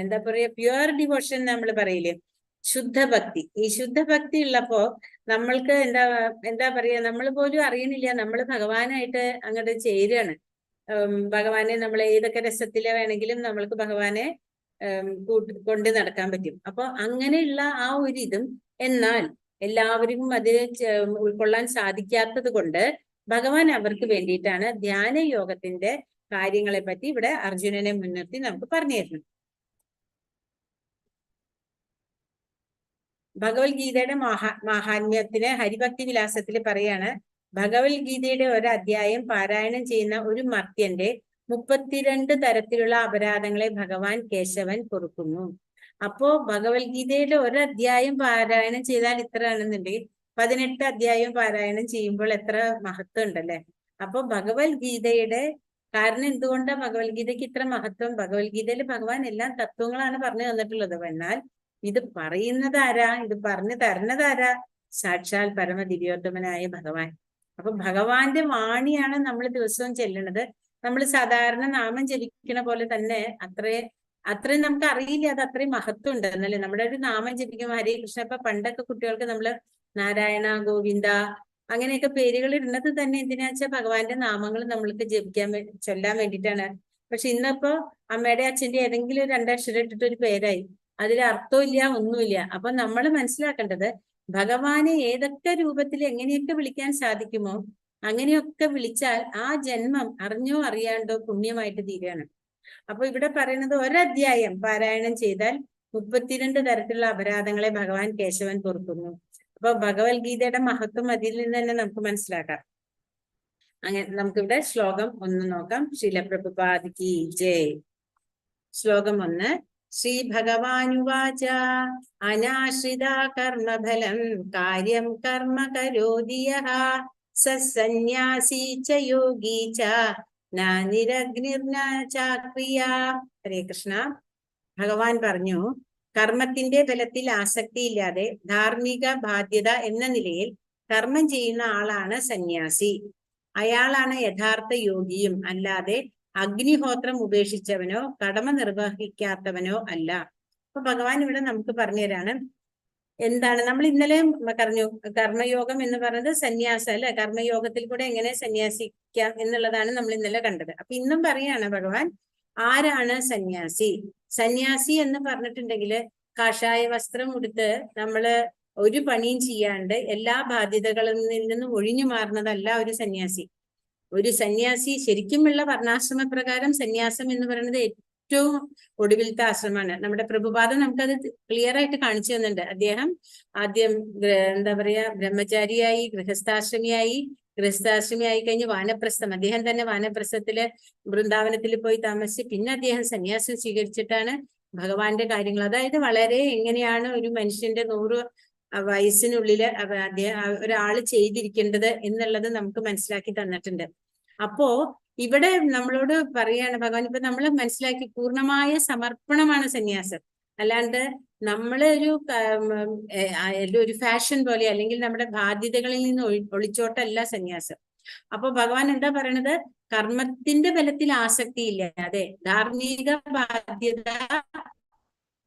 എന്താ പറയാ, പ്യുവർ ഡിവോഷൻ നമ്മൾ പറയില്ലേ, ശുദ്ധഭക്തി. ഈ ശുദ്ധഭക്തി ഉള്ളപ്പോ നമ്മൾക്ക് എന്താ പറയാ, നമ്മൾ പോലും അറിയണില്ല നമ്മൾ ഭഗവാനായിട്ട് അങ്ങോട്ട് ചേരുകയാണ്. ഭഗവാനെ നമ്മൾ ഏതൊക്കെ രസത്തിലെ വേണമെങ്കിലും നമ്മൾക്ക് ഭഗവാനെ കൊണ്ട് നടക്കാൻ പറ്റും. അപ്പൊ അങ്ങനെയുള്ള ആ ഒരു ഇതും, എന്നാൽ എല്ലാവർക്കും അതിനെ ഉൾക്കൊള്ളാൻ സാധിക്കാത്തത് കൊണ്ട് ഭഗവാൻ അവർക്ക് വേണ്ടിയിട്ടാണ് ധ്യാനയോഗത്തിന്റെ കാര്യങ്ങളെ പറ്റി ഇവിടെ അർജുനനെ മുൻനിർത്തി നമുക്ക് പറഞ്ഞു തരുന്നു. ഭഗവത്ഗീതയുടെ മാഹാത്മ്യത്തിന് ഹരിഭക്തി വിലാസത്തിൽ പറയാണ്, ഭഗവത്ഗീതയുടെ ഒരധ്യായം പാരായണം ചെയ്യുന്ന ഒരു മർത്യന്റെ 32 തരത്തിലുള്ള അപരാധങ്ങളെ ഭഗവാൻ കേശവൻ പൊറുക്കുന്നു. അപ്പോ ഭഗവത്ഗീതയുടെ ഒരധ്യായം പാരായണം ചെയ്താൽ ഇത്ര ആണെന്നുണ്ടെങ്കിൽ 18 അധ്യായം പാരായണം ചെയ്യുമ്പോൾ എത്ര മഹത്വം ഉണ്ടല്ലേ. അപ്പൊ ഭഗവത്ഗീതയുടെ കാരണം എന്തുകൊണ്ടാണ് ഭഗവത്ഗീതയ്ക്ക് ഇത്ര മഹത്വം? ഭഗവത്ഗീതയിൽ ഭഗവാൻ എല്ലാ തത്വങ്ങളാണ് പറഞ്ഞു തന്നിട്ടുള്ളത്. എന്നാൽ ഇത് പറയുന്നത് ആരാ, ഇത് പറഞ്ഞു തരുന്നത് ആരാ? സാക്ഷാൽ പരമ ദിവ്യോത്തമനായ ഭഗവാൻ. അപ്പൊ ഭഗവാന്റെ വാണിയാണ് നമ്മൾ ദിവസവും ചെല്ലുന്നത്. നമ്മൾ സാധാരണ നാമം ജപിക്കണ പോലെ തന്നെ അത്രയും നമുക്ക് അറിയില്ല, അത് അത്രയും മഹത്വം ഉണ്ട് എന്നല്ലേ. നമ്മുടെ ഒരു നാമം ജപിക്കുമ്പോൾ ഹരേ കൃഷ്ണ, ഇപ്പൊ പണ്ടൊക്കെ കുട്ടികൾക്ക് നമ്മള് നാരായണ, ഗോവിന്ദ അങ്ങനെയൊക്കെ പേരുകൾ ഇടുന്നത് തന്നെ എന്തിനാ വെച്ചാൽ ഭഗവാന്റെ നാമങ്ങൾ നമ്മൾക്ക് ചൊല്ലാൻ വേണ്ടിയിട്ടാണ്. പക്ഷെ ഇന്നിപ്പോ അമ്മയുടെ അച്ഛന്റെ ഏതെങ്കിലും ഒരു രണ്ടക്ഷരം ഇട്ടിട്ട് ഒരു പേരായി, അതിൽ അർത്ഥമില്ല, ഒന്നുമില്ല. അപ്പൊ നമ്മൾ മനസ്സിലാക്കേണ്ടത് ഭഗവാനെ ഏതൊക്കെ രൂപത്തിൽ എങ്ങനെയൊക്കെ വിളിക്കാൻ സാധിക്കുമോ അങ്ങനെയൊക്കെ വിളിച്ചാൽ ആ ജന്മം അറിഞ്ഞോ അറിയാണ്ടോ പുണ്യമായിട്ട് തീരുകയാണ്. അപ്പൊ ഇവിടെ പറയുന്നത് ഒരധ്യായം പാരായണം ചെയ്താൽ 32 തരത്തിലുള്ള അപരാധങ്ങളെ ഭഗവാൻ കേശവൻ പൊറുക്കുന്നു. അപ്പൊ ഭഗവത്ഗീതയുടെ മഹത്വം അതിൽ നിന്ന് തന്നെ നമുക്ക് മനസ്സിലാക്കാം. അങ്ങനെ നമുക്കിവിടെ ശ്ലോകം 1 നോക്കാം. ശ്രീല പ്രഭുപാദിക്ക് ജയ്. ശ്ലോകം 1. ശ്രീ ഭഗവാനുവാച അനാശ്രിത കർമ്മഫലം കാര്യം കർമ്മ കരോതി യഃ സന്യാസി ച യോഗി ച നിരഗ്നിർന ചാക്രിയ. ഹരേ കൃഷ്ണ. ഭഗവാൻ പറഞ്ഞു, കർമ്മത്തിന്റെ ഫലത്തിൽ ആസക്തിയില്ലാതെ ധാർമ്മിക ബാധ്യത എന്ന നിലയിൽ കർമ്മം ചെയ്യുന്ന ആളാണ് സന്യാസി. അയാളാണ് യഥാർത്ഥ യോഗിയും, അല്ലാതെ അഗ്നിഹോത്രം ഉപേക്ഷിച്ചവനോ കടമ നിർവഹിക്കാത്തവനോ അല്ല. അപ്പൊ ഭഗവാൻ ഇവിടെ നമുക്ക് പറഞ്ഞു തരാണ് എന്താണ്. നമ്മൾ ഇന്നലെ പറഞ്ഞു കർമ്മയോഗം എന്ന് പറയുന്നത് സന്യാസം അല്ലെ. കർമ്മയോഗത്തിൽ കൂടെ എങ്ങനെ സന്യാസിക്കാം എന്നുള്ളതാണ് നമ്മൾ ഇന്നലെ കണ്ടത്. അപ്പൊ ഇന്നും പറയാണ് ഭഗവാൻ, ആരാണ് സന്യാസി? സന്യാസി എന്ന് പറഞ്ഞിട്ടുണ്ടെങ്കിൽ കാഷായ വസ്ത്രം ഉടുത്ത് നമ്മള് ഒരു പണിയും ചെയ്യാണ്ട് എല്ലാ ബാധ്യതകളിൽ നിന്നും ഒഴിഞ്ഞു മാറുന്നതല്ല ഒരു സന്യാസി. ഒരു സന്യാസി ശരിക്കുമുള്ള വർണ്ണാശ്രമ പ്രകാരം സന്യാസം എന്ന് പറയുന്നത് ഏറ്റവും ഒടുവിലത്തെ ആശ്രമമാണ്. നമ്മുടെ പ്രഭുപാദം നമുക്കത് ക്ലിയർ ആയിട്ട് കാണിച്ചു തന്നിട്ടുണ്ട്. അദ്ദേഹം ആദ്യം എന്താ പറയാ ബ്രഹ്മചാരിയായി, ഗൃഹസ്ഥാശ്രമിയായി കഴിഞ്ഞ് വാനപ്രസ്ഥം, അദ്ദേഹം തന്നെ വാനപ്രസ്ഥത്തില് വൃന്ദാവനത്തിൽ പോയി താമസിച്ച് പിന്നെ അദ്ദേഹം സന്യാസം സ്വീകരിച്ചിട്ടാണ് ഭഗവാന്റെ കാര്യങ്ങൾ, അതായത് വളരെ എങ്ങനെയാണ് ഒരു മനുഷ്യന്റെ 100 വയസ്സിനുള്ളില് ഒരാള് ചെയ്തിരിക്കേണ്ടത് എന്നുള്ളത് നമുക്ക് മനസ്സിലാക്കി തന്നിട്ടുണ്ട്. അപ്പോ ഇവിടെ നമ്മളോട് പറയാണ് ഭഗവാൻ, ഇപ്പൊ നമ്മൾ മനസ്സിലാക്കി പൂർണ്ണമായ സമർപ്പണമാണ് സന്യാസം. അല്ലാണ്ട് നമ്മള് ഒരു ഫാഷൻ പോലെ അല്ലെങ്കിൽ നമ്മുടെ ബാധ്യതകളിൽ നിന്ന് ഒളിച്ചോട്ടല്ല സന്യാസം. അപ്പൊ ഭഗവാൻ എന്താ പറയണത്? കർമ്മത്തിന്റെ ബലത്തിൽ ആസക്തി ഇല്ലാതെ ധാർമ്മിക ബാധ്യത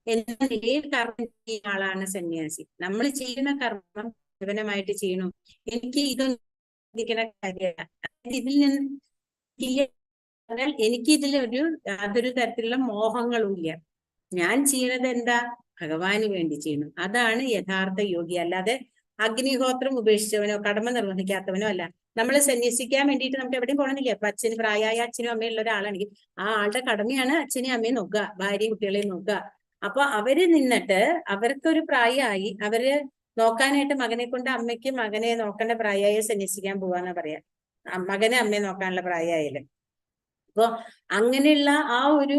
എന്ന നിലയിൽ കർമ്മം ചെയ്യുന്ന ആളാണ് സന്യാസി. നമ്മൾ ചെയ്യുന്ന കർമ്മം ജീവനമായിട്ട് ചെയ്യണു. എനിക്ക് ഇതൊന്നും കാര്യമല്ല, ഇതിൽ നിന്ന് എനിക്ക് യാതൊരു തരത്തിലുള്ള മോഹങ്ങളും ഇല്ല. ഞാൻ ചെയ്യുന്നത് എന്താ? ഭഗവാന് വേണ്ടി ചെയ്യുന്നു. അതാണ് യഥാർത്ഥ യോഗി. അല്ലാതെ അഗ്നിഹോത്രം ഉപേക്ഷിച്ചവനോ കടമ നിർവഹിക്കാത്തവനോ അല്ല. നമ്മൾ സന്യസിക്കാൻ വേണ്ടിയിട്ട് നമുക്ക് എവിടെയും പോകണമെന്നില്ല. അപ്പൊ പ്രായമായ അച്ഛനും അമ്മയും ഉള്ള ഒരാളാണെങ്കിൽ ആ ആളുടെ കടമയാണ് അച്ഛനെയും അമ്മയും നോക്കുക, ഭാര്യയും കുട്ടികളെയും നോക്കുക. അപ്പൊ അവര് നിന്നിട്ട് അവർക്കൊരു പ്രായമായി, അവര് നോക്കാനായിട്ട് മകനെ കൊണ്ട് അമ്മയ്ക്ക് മകനെ നോക്കേണ്ട പ്രായമായി സന്യസിക്കാൻ പോവാന്നാ പറയാ. മകനെ അമ്മയെ നോക്കാനുള്ള പ്രായമായാലും. അപ്പൊ അങ്ങനെയുള്ള ആ ഒരു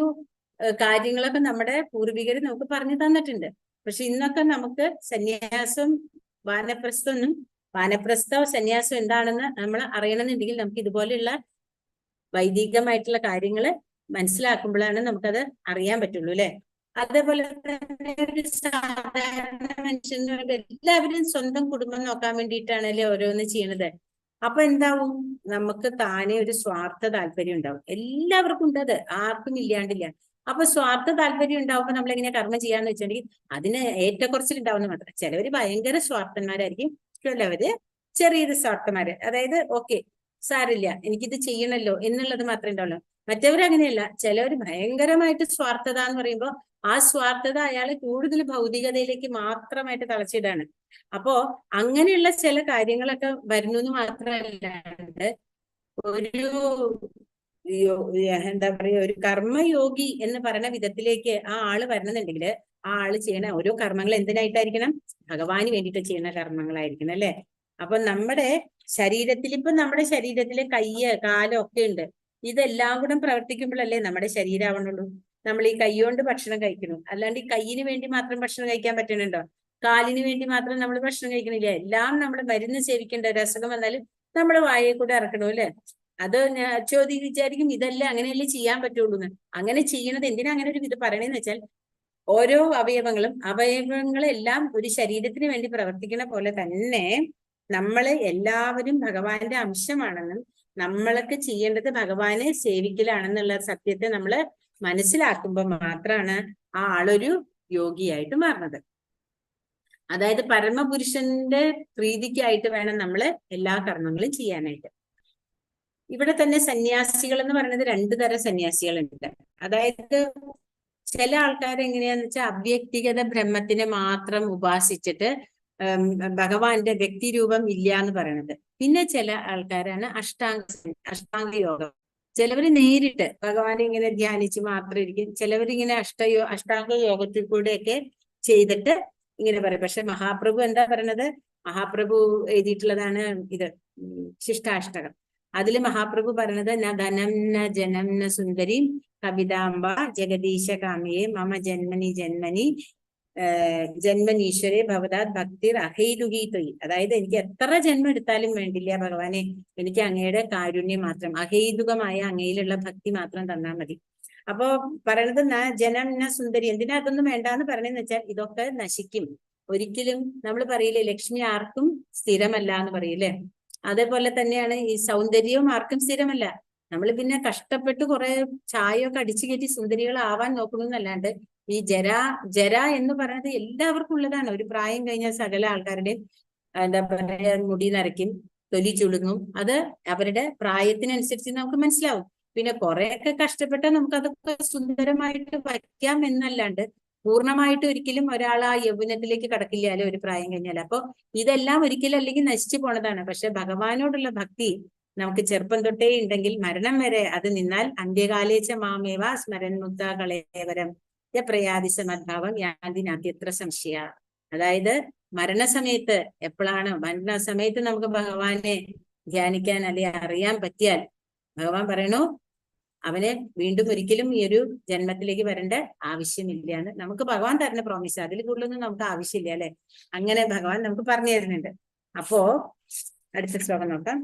കാര്യങ്ങളൊക്കെ നമ്മുടെ പൂർവികര് നമുക്ക് പറഞ്ഞു തന്നിട്ടുണ്ട്. പക്ഷെ ഇന്നൊക്കെ നമുക്ക് സന്യാസം വാനപ്രസ്ഥ സന്യാസം എന്താണെന്ന് നമ്മൾ അറിയണമെന്നുണ്ടെങ്കിൽ നമുക്ക് ഇതുപോലെയുള്ള വൈദികമായിട്ടുള്ള കാര്യങ്ങള് മനസ്സിലാക്കുമ്പോഴാണ് നമുക്കത് അറിയാൻ പറ്റുള്ളൂ അല്ലെ. അതേപോലെ തന്നെ ഒരു സാധാരണ മനുഷ്യനോട് എല്ലാവരും സ്വന്തം കുടുംബം നോക്കാൻ വേണ്ടിയിട്ടാണല്ലേ ഓരോന്ന് ചെയ്യണത്. അപ്പൊ എന്താവും? നമുക്ക് താനെ ഒരു സ്വാർത്ഥ താല്പര്യം ഉണ്ടാവും. എല്ലാവർക്കും ഉണ്ട്, അത് ആർക്കും ഇല്ലാണ്ടില്ല. അപ്പൊ സ്വാർത്ഥ താല്പര്യം ഉണ്ടാവുമ്പോൾ നമ്മൾ എങ്ങനെ കർമ്മം ചെയ്യാന്ന് വെച്ചിട്ടുണ്ടെങ്കിൽ അതിന് ഏറ്റക്കുറച്ചിലുണ്ടാവുന്ന മാത്രം. ചിലവര് ഭയങ്കര സ്വാർത്ഥന്മാരായിരിക്കും, ചിലവര് ചെറിയൊരു സ്വാർത്ഥന്മാര്. അതായത് ഓക്കെ സാരില്ല, എനിക്കിത് ചെയ്യണല്ലോ എന്നുള്ളത് മാത്രമേ ഉണ്ടാവുള്ളൂ. മറ്റവർ അങ്ങനെയല്ല. ചിലവർ ഭയങ്കരമായിട്ട് സ്വാർത്ഥത എന്ന് പറയുമ്പോൾ ആ സ്വാർത്ഥത അയാളെ കൂടുതൽ ഭൗതികതയിലേക്ക് മാത്രമായിട്ട് തളച്ചിടാണ്. അപ്പോ അങ്ങനെയുള്ള ചില കാര്യങ്ങളൊക്കെ വരുന്നു എന്ന് മാത്രമല്ലാണ്ട് ഒരു എന്താ പറയാ ഒരു കർമ്മയോഗി എന്ന് പറയുന്ന വിധത്തിലേക്ക് ആ ആള് വരണമെന്നുണ്ടെങ്കിൽ ആ ആള് ചെയ്യണ ഓരോ കർമ്മങ്ങൾ എന്തിനായിട്ടായിരിക്കണം? ഭഗവാന് വേണ്ടിയിട്ട് ചെയ്യുന്ന കർമ്മങ്ങളായിരിക്കണം അല്ലെ. അപ്പൊ നമ്മുടെ ശരീരത്തിൽ, ഇപ്പൊ നമ്മുടെ ശരീരത്തിലെ കയ്യ് കാലൊക്കെ ഉണ്ട്. ഇതെല്ലാം കൂടെ പ്രവർത്തിക്കുമ്പോഴല്ലേ നമ്മുടെ ശരീരം ആവണുള്ളൂ. നമ്മൾ ഈ കൈ കൊണ്ട് ഭക്ഷണം കഴിക്കണം, അല്ലാണ്ട് ഈ കയ്യിന് വേണ്ടി മാത്രം ഭക്ഷണം കഴിക്കാൻ പറ്റണുണ്ടോ? കാലിന് വേണ്ടി മാത്രം നമ്മൾ ഭക്ഷണം കഴിക്കണില്ല. എല്ലാം നമ്മൾ മരുന്ന് സേവിക്കേണ്ട. ഒരു അസുഖം വന്നാലും നമ്മൾ വായയെ കൂടെ ഇറക്കണു അല്ലെ. അത് വിചാരിക്കും ഇതല്ലേ അങ്ങനെയല്ലേ ചെയ്യാൻ പറ്റുള്ളൂ എന്ന്. അങ്ങനെ ചെയ്യണത് എന്തിനാ അങ്ങനെ ഒരു ഇത് പറയണേന്ന് വെച്ചാൽ ഓരോ അവയവങ്ങളെല്ലാം ഒരു ശരീരത്തിന് വേണ്ടി പ്രവർത്തിക്കുന്ന പോലെ തന്നെ നമ്മള് എല്ലാവരും ഭഗവാന്റെ അംശമാണെന്നും നമ്മളൊക്കെ ചെയ്യേണ്ടത് ഭഗവാനെ സേവിക്കലാണെന്നുള്ള സത്യത്തെ നമ്മൾ മനസ്സിലാക്കുമ്പോൾ മാത്രമാണ് ആ ആളൊരു യോഗിയായിട്ട് മാറുന്നത്. അതായത് പരമപുരുഷന്റെ പ്രീതിക്കായിട്ട് വേണം നമ്മൾ എല്ലാ കർമ്മങ്ങളും ചെയ്യാനായിട്ട്. ഇവിടെ തന്നെ സന്യാസികൾ എന്ന് പറയുന്നത് 2 തരം സന്യാസികളുണ്ട്. അതായത് ചില ആൾക്കാർ എങ്ങനെയാന്ന് വെച്ചാൽ അവ്യക്തിഗത ബ്രഹ്മത്തിനെ മാത്രം ഉപാസിച്ചിട്ട് ഭഗവാന്റെ വ്യക്തിരൂപം ഇല്ല എന്ന് പറയുന്നത്. പിന്നെ ചില ആൾക്കാരാണ് അഷ്ടാംഗ യോഗം. ചിലവര് നേരിട്ട് ഭഗവാനെ ഇങ്ങനെ ധ്യാനിച്ച് മാത്രം ഇരിക്കും. ചിലവരിങ്ങനെ അഷ്ടാംഗ യോഗത്തിൽ കൂടെയൊക്കെ ചെയ്തിട്ട് ഇങ്ങനെ പറയും. പക്ഷെ മഹാപ്രഭു എന്താ പറയണത്? മഹാപ്രഭു എഴുതിയിട്ടുള്ളതാണ് ഇത് ശിഷ്ടാഷ്ടകം. അതില് മഹാപ്രഭു പറയണത് ന ധനം ന ജനം ന സുന്ദരീം കവിതാംബ ജഗദീശ കാമിയെ മമ ജന്മനി ജന്മനീശ്വരെ ഭവതാത് ഭക്തിർ അഹൈതുകി തൊയ്. അതായത് എനിക്ക് എത്ര ജന്മം എടുത്താലും വേണ്ടില്ല ഭഗവാനെ, എനിക്ക് അങ്ങയുടെ കാരുണ്യം മാത്രം, അഹൈതുകമായ അങ്ങയിലുള്ള ഭക്തി മാത്രം തന്നാൽ മതി. അപ്പോ പറയണത് ജനം ന സുന്ദരി. എന്തിനാ അതൊന്നും വേണ്ടാന്ന് പറയണെന്ന് വെച്ചാൽ ഇതൊക്കെ നശിക്കും. ഒരിക്കലും നമ്മൾ പറയില്ലേ ലക്ഷ്മി ആർക്കും സ്ഥിരമല്ല എന്ന് പറയില്ലേ, അതേപോലെ തന്നെയാണ് ഈ സൗന്ദര്യവും ആർക്കും സ്ഥിരമല്ല. നമ്മൾ പിന്നെ കഷ്ടപ്പെട്ട് കുറെ ചായയൊക്കെ അടിച്ചു കയറ്റി സുന്ദരികളാവാൻ നോക്കണമെന്നല്ലാണ്ട് ഈ ജര എന്ന് പറയുന്നത് എല്ലാവർക്കും ഉള്ളതാണ്. ഒരു പ്രായം കഴിഞ്ഞാൽ സകല ആൾക്കാരുടെയും എന്താ പറയുക മുടി നരയ്ക്കും, തൊലി ചുളുങ്ങും. അത് അവരുടെ പ്രായത്തിനനുസരിച്ച് നമുക്ക് മനസ്സിലാവും. പിന്നെ കുറെയൊക്കെ കഷ്ടപ്പെട്ടാൽ നമുക്ക് അതൊക്കെ സുന്ദരമായിട്ട് വയ്ക്കാം എന്നല്ലാണ്ട് പൂർണ്ണമായിട്ട് ഒരിക്കലും ഒരാൾ ആ യൗവനത്തിലേക്ക് കടക്കില്ലാലോ ഒരു പ്രായം കഴിഞ്ഞാൽ. അപ്പൊ ഇതെല്ലാം ഒരിക്കലും അല്ലെങ്കിൽ നശിച്ചു പോണതാണ്. പക്ഷെ ഭഗവാനോടുള്ള ഭക്തി നമുക്ക് ചെറുപ്പം തൊട്ടേ ഉണ്ടെങ്കിൽ മരണം വരെ അത് നിന്നാൽ അന്ത്യകാലേച്ച മാമേവ സ്മരൻ മുക്ത കളേവരം പ്രയാതി സമദ്ഭാവം യാതിനാത്യത്ര സംശയ. അതായത് മരണസമയത്ത് എപ്പോഴാണ് മരണസമയത്ത് നമുക്ക് ഭഗവാനെ ധ്യാനിക്കാൻ അല്ലെങ്കിൽ അറിയാൻ പറ്റിയാൽ ഭഗവാൻ പറയണു അവന് വീണ്ടും ഒരിക്കലും ഈ ഒരു ജന്മത്തിലേക്ക് വരേണ്ട ആവശ്യമില്ല എന്ന് നമുക്ക് ഭഗവാൻ തരുന്ന പ്രോമിസ്. അതിൽ കൂടുതലൊന്നും നമുക്ക് ആവശ്യമില്ല അല്ലെ. അങ്ങനെ ഭഗവാൻ നമുക്ക് പറഞ്ഞു തരുന്നുണ്ട്. അപ്പോ അടുത്ത ശ്ലോകം നോക്കാം.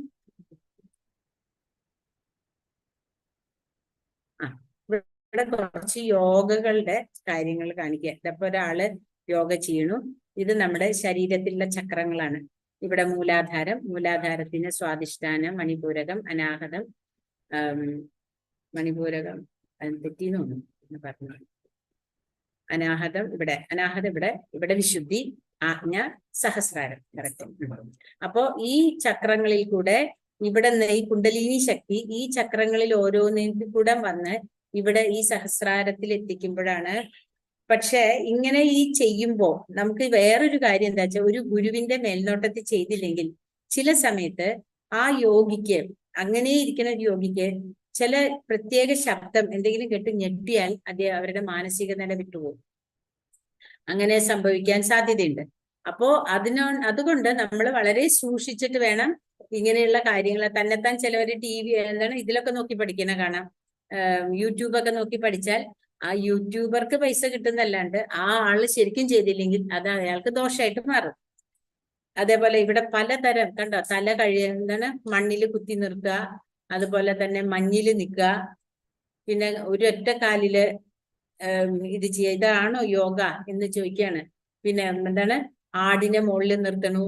ഇവിടെ കുറച്ച് യോഗകളുടെ കാര്യങ്ങൾ കാണിക്കുക. ഇതപ്പോ ഒരാള് യോഗ ചെയ്യണു. ഇത് നമ്മുടെ ശരീരത്തിലുള്ള ചക്രങ്ങളാണ്. ഇവിടെ മൂലാധാരത്തിന് സ്വാധിഷ്ഠാനം, മണിപൂരകം, അനാഹതം, മണിപൂരകം തെറ്റിന്ന് തോന്നുന്നു പറഞ്ഞു. അനാഹതം ഇവിടെ വിശുദ്ധി, ആജ്ഞ, സഹസ്രാരം കറക്റ്റ്. അപ്പോ ഈ ചക്രങ്ങളിൽ കൂടെ ഇവിടെ ഈ കുണ്ടലിനി ശക്തി ഈ ചക്രങ്ങളിൽ ഓരോന്നിൽ കൂടെ വന്ന് ഇവിടെ ഈ സഹസ്രാരത്തിൽ എത്തിക്കുമ്പോഴാണ്. പക്ഷെ ഇങ്ങനെ ഈ ചെയ്യുമ്പോ നമുക്ക് വേറൊരു കാര്യം എന്താ വെച്ചാൽ ഒരു ഗുരുവിന്റെ മേൽനോട്ടത്തിൽ ചെയ്തില്ലെങ്കിൽ ചില സമയത്ത് ആ യോഗിക്ക്, അങ്ങനെ ഇരിക്കുന്ന ഒരു യോഗിക്ക് ചില പ്രത്യേക ശബ്ദം എന്തെങ്കിലും കേട്ട് ഞെട്ടിയാൽ അവരുടെ മാനസിക നില വിട്ടുപോകും. അങ്ങനെ സംഭവിക്കാൻ സാധ്യതയുണ്ട്. അപ്പോ അതുകൊണ്ട് നമ്മൾ വളരെ സൂക്ഷിച്ചിട്ട് വേണം ഇങ്ങനെയുള്ള കാര്യങ്ങൾ. തന്നെത്താൻ ചിലവർ TV ഇതിലൊക്കെ നോക്കി പഠിക്കുന്ന കാണാം. യൂട്യൂബൊക്കെ നോക്കി പഠിച്ചാൽ ആ യൂട്യൂബർക്ക് പൈസ കിട്ടുന്നല്ലാണ്ട് ആ ആള് ശരിക്കും ചെയ്തില്ലെങ്കിൽ അത് അയാൾക്ക് ദോഷമായിട്ട് മാറും. അതേപോലെ ഇവിടെ പലതരം കണ്ടോ, തല മണ്ണിൽ കുത്തി നിർത്തുക, അതുപോലെ തന്നെ മഞ്ഞിൽ നിൽക്കുക, പിന്നെ ഒരൊറ്റ കാലില് ഇത് ചെയ്യുക. ഇതാണോ യോഗ എന്ന് ചോദിക്കുകയാണ്. പിന്നെ ആടിനെ മുകളിൽ നിർത്തണു.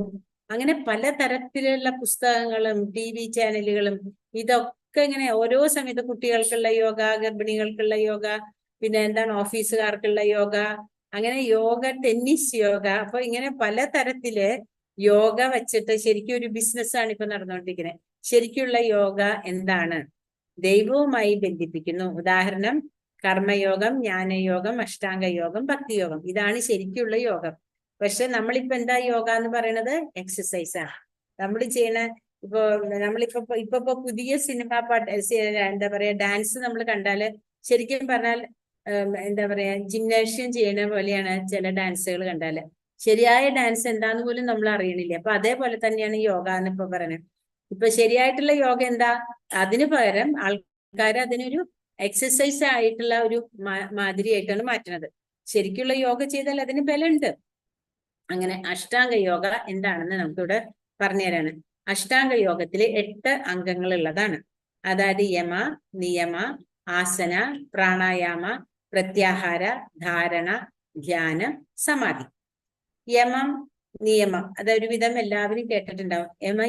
അങ്ങനെ പലതരത്തിലുള്ള പുസ്തകങ്ങളും TV ചാനലുകളും ഇതൊക്കെ ഇങ്ങനെ ഓരോ സമയത്ത് കുട്ടികൾക്കുള്ള യോഗ, ഗർഭിണികൾക്കുള്ള യോഗ, പിന്നെ ഓഫീസുകാർക്കുള്ള യോഗ, അങ്ങനെ യോഗ, ടെന്നീസ് യോഗ. അപ്പൊ ഇങ്ങനെ പലതരത്തില് യോഗ വെച്ചിട്ട് ശരിക്കും ഒരു ബിസിനസ്സാണ് ഇപ്പൊ നടന്നുകൊണ്ടിരിക്കുന്നത്. ശരിക്കുള്ള യോഗ എന്താണ്? ദൈവവുമായി ബന്ധിപ്പിക്കുന്നു. ഉദാഹരണം കർമ്മയോഗം, ജ്ഞാനയോഗം, അഷ്ടാംഗയോഗം, ഭക്തിയോഗം. ഇതാണ് ശരിക്കുള്ള യോഗം. പക്ഷെ നമ്മളിപ്പോ എന്താ യോഗ എന്ന് പറയുന്നത്? എക്സസൈസാണ് നമ്മൾ ചെയ്യണ. ഇപ്പൊ പുതിയ സിനിമ പാട്ട് ഡാൻസ് നമ്മൾ കണ്ടാല് ശരിക്കും പറഞ്ഞാൽ ജിംനാഷ്യം ചെയ്യണ പോലെയാണ് ചില ഡാൻസുകൾ കണ്ടാല്. ശരിയായ ഡാൻസ് എന്താന്ന് പോലും നമ്മൾ അറിയണില്ല. അപ്പൊ അതേപോലെ തന്നെയാണ് യോഗ എന്ന് ഇപ്പൊ പറയുന്നത്. ഇപ്പൊ ശരിയായിട്ടുള്ള യോഗ എന്താ? അതിന് പകരം ആൾക്കാർ അതിനൊരു എക്സസൈസ് ആയിട്ടുള്ള ഒരു മാതിരിയായിട്ടാണ് മാറ്റുന്നത്. ശരിക്കുള്ള യോഗ ചെയ്താൽ അതിന് ബലമുണ്ട്. അങ്ങനെ അഷ്ടാംഗ യോഗ എന്താണെന്ന് നമുക്കിവിടെ പറഞ്ഞുതരാണ്. അഷ്ടാംഗ യോഗത്തില് 8 അംഗങ്ങൾ ഉള്ളതാണ്. അതായത് യമ, നിയമ, ആസന, പ്രാണായാമ, പ്രത്യാഹാര, ധാരണ, ധ്യാനം, സമാധി. യമം, നിയമം, അതൊരു വിധം എല്ലാവരും കേട്ടിട്ടുണ്ടാവും. യമ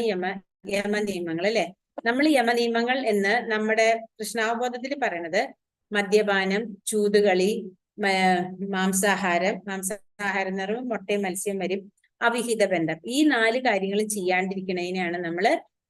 നിയമങ്ങൾ അല്ലെ. നമ്മൾ യമ നിയമങ്ങൾ എന്ന് നമ്മുടെ കൃഷ്ണാവബോധത്തിൽ പറയണത് മദ്യപാനം, ചൂതുകളി, മാംസാഹാരം എന്ന് പറയുമ്പോൾ മുട്ടയും മത്സ്യം വരും, അവിഹിത ബന്ധം, ഈ 4 കാര്യങ്ങളും ചെയ്യാണ്ടിരിക്കണതിനാണ് നമ്മൾ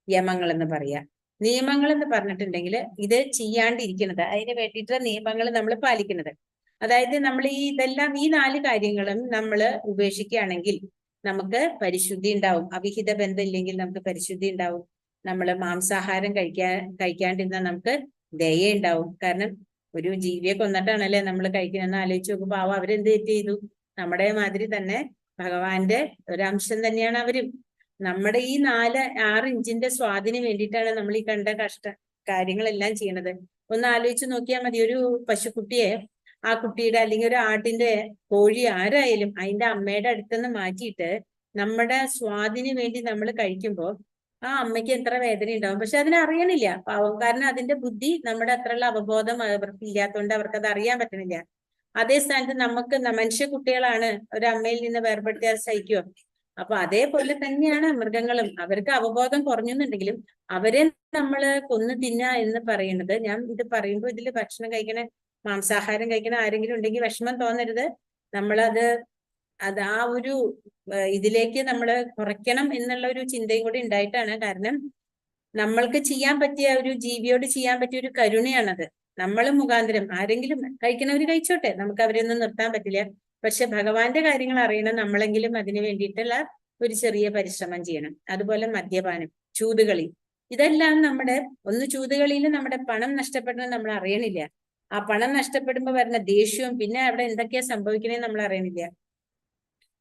യമങ്ങൾ എന്ന് പറയാ. നിയമങ്ങൾ എന്ന് പറഞ്ഞിട്ടുണ്ടെങ്കിൽ ഇത് ചെയ്യാണ്ടിരിക്കുന്നത്, അതിന് വേണ്ടിയിട്ടുള്ള നിയമങ്ങൾ നമ്മൾ പാലിക്കുന്നത്. അതായത് നമ്മൾ ഇതെല്ലാം ഈ 4 കാര്യങ്ങളും നമ്മൾ ഉപേക്ഷിക്കുകയാണെങ്കിൽ നമുക്ക് പരിശുദ്ധി ഉണ്ടാവും. അവിഹിത ബന്ധം ഇല്ലെങ്കിൽ നമുക്ക് പരിശുദ്ധി ഉണ്ടാവും. നമ്മൾ മാംസാഹാരം കഴിക്കാണ്ടിരുന്നാൽ നമുക്ക് ദയ ഉണ്ടാവും. കാരണം ഒരു ജീവിയെ കൊന്നിട്ടാണല്ലേ നമ്മൾ കഴിക്കണമെന്ന് ആലോചിച്ച് നോക്കുമ്പോ അവരെന്ത് തെറ്റ് ചെയ്തു? നമ്മുടെ മാതിരി തന്നെ ഭഗവാന്റെ ഒരംശം തന്നെയാണ് അവരും. നമ്മുടെ ഈ 4-6 ഇഞ്ചിന്റെ സ്വാദിന് വേണ്ടിയിട്ടാണ് നമ്മൾ ഈ കണ്ട കാര്യങ്ങളെല്ലാം ചെയ്യണത്. ഒന്ന് ആലോചിച്ച് നോക്കിയാൽ മതി. ഒരു പശുക്കുട്ടിയെ, ആ കുട്ടിയുടെ അല്ലെങ്കിൽ ഒരു ആട്ടിന്റെ, കോഴി ആരായാലും അതിന്റെ അമ്മയുടെ അടുത്തുനിന്ന് മാറ്റിയിട്ട് നമ്മുടെ സ്വാദിന് വേണ്ടി നമ്മൾ കഴിക്കുമ്പോൾ ആ അമ്മയ്ക്ക് എത്ര വേദന ഉണ്ടാവും. പക്ഷെ അതിനറിയണില്ല പാവം. കാരണം അതിന്റെ ബുദ്ധി നമ്മുടെ അത്രയുള്ള അവബോധം അവർക്ക് ഇല്ലാത്തതുകൊണ്ട് അവർക്കത് അറിയാൻ പറ്റണില്ല. അതേ സ്ഥാനത്ത് നമുക്ക് മനുഷ്യ കുട്ടികളാണ് ഒരു അമ്മയിൽ നിന്ന് വേർപെടുത്തിയാൽ സഹിക്കുമോ? അപ്പൊ അതേപോലെ തന്നെയാണ് മൃഗങ്ങളും. അവർക്ക് അവബോധം കുറഞ്ഞെന്നുണ്ടെങ്കിലും അവരെ നമ്മള് കൊന്നു തിന്ന എന്ന് പറയുന്നത്, ഞാൻ ഇത് പറയുമ്പോൾ ഇതിൽ ഭക്ഷണം കഴിക്കണ, മാംസാഹാരം കഴിക്കണ ആരെങ്കിലും ഉണ്ടെങ്കിൽ വിഷമം തോന്നരുത്. നമ്മളത് ആ ഒരു ഇതിലേക്ക് നമ്മൾ കുറയ്ക്കണം എന്നുള്ള ഒരു ചിന്തയും കൂടി ഉണ്ടായിട്ടാണ്. കാരണം നമ്മൾക്ക് ചെയ്യാൻ പറ്റിയ, ഒരു ജീവിയോട് ചെയ്യാൻ പറ്റിയ ഒരു കരുണയാണത്. നമ്മൾ മുഖാന്തരം ആരെങ്കിലും കഴിക്കണവര് കഴിച്ചോട്ടെ, നമുക്ക് അവരെയൊന്നും നിർത്താൻ പറ്റില്ല. പക്ഷെ ഭഗവാന്റെ കാര്യങ്ങൾ അറിയണം നമ്മളെങ്കിലും അതിന് വേണ്ടിയിട്ടുള്ള ഒരു ചെറിയ പരിശ്രമം ചെയ്യണം. അതുപോലെ മദ്യപാനം, ചൂതുകളി, ഇതെല്ലാം നമ്മുടെ ചൂതുകളിയിൽ നമ്മുടെ പണം നഷ്ടപ്പെടുന്നത് നമ്മൾ അറിയണില്ല. ആ പണം നഷ്ടപ്പെടുമ്പോൾ വരുന്ന ദേഷ്യവും പിന്നെ അവിടെ എന്തൊക്കെയാ സംഭവിക്കണേന്ന് നമ്മൾ അറിയണില്ല.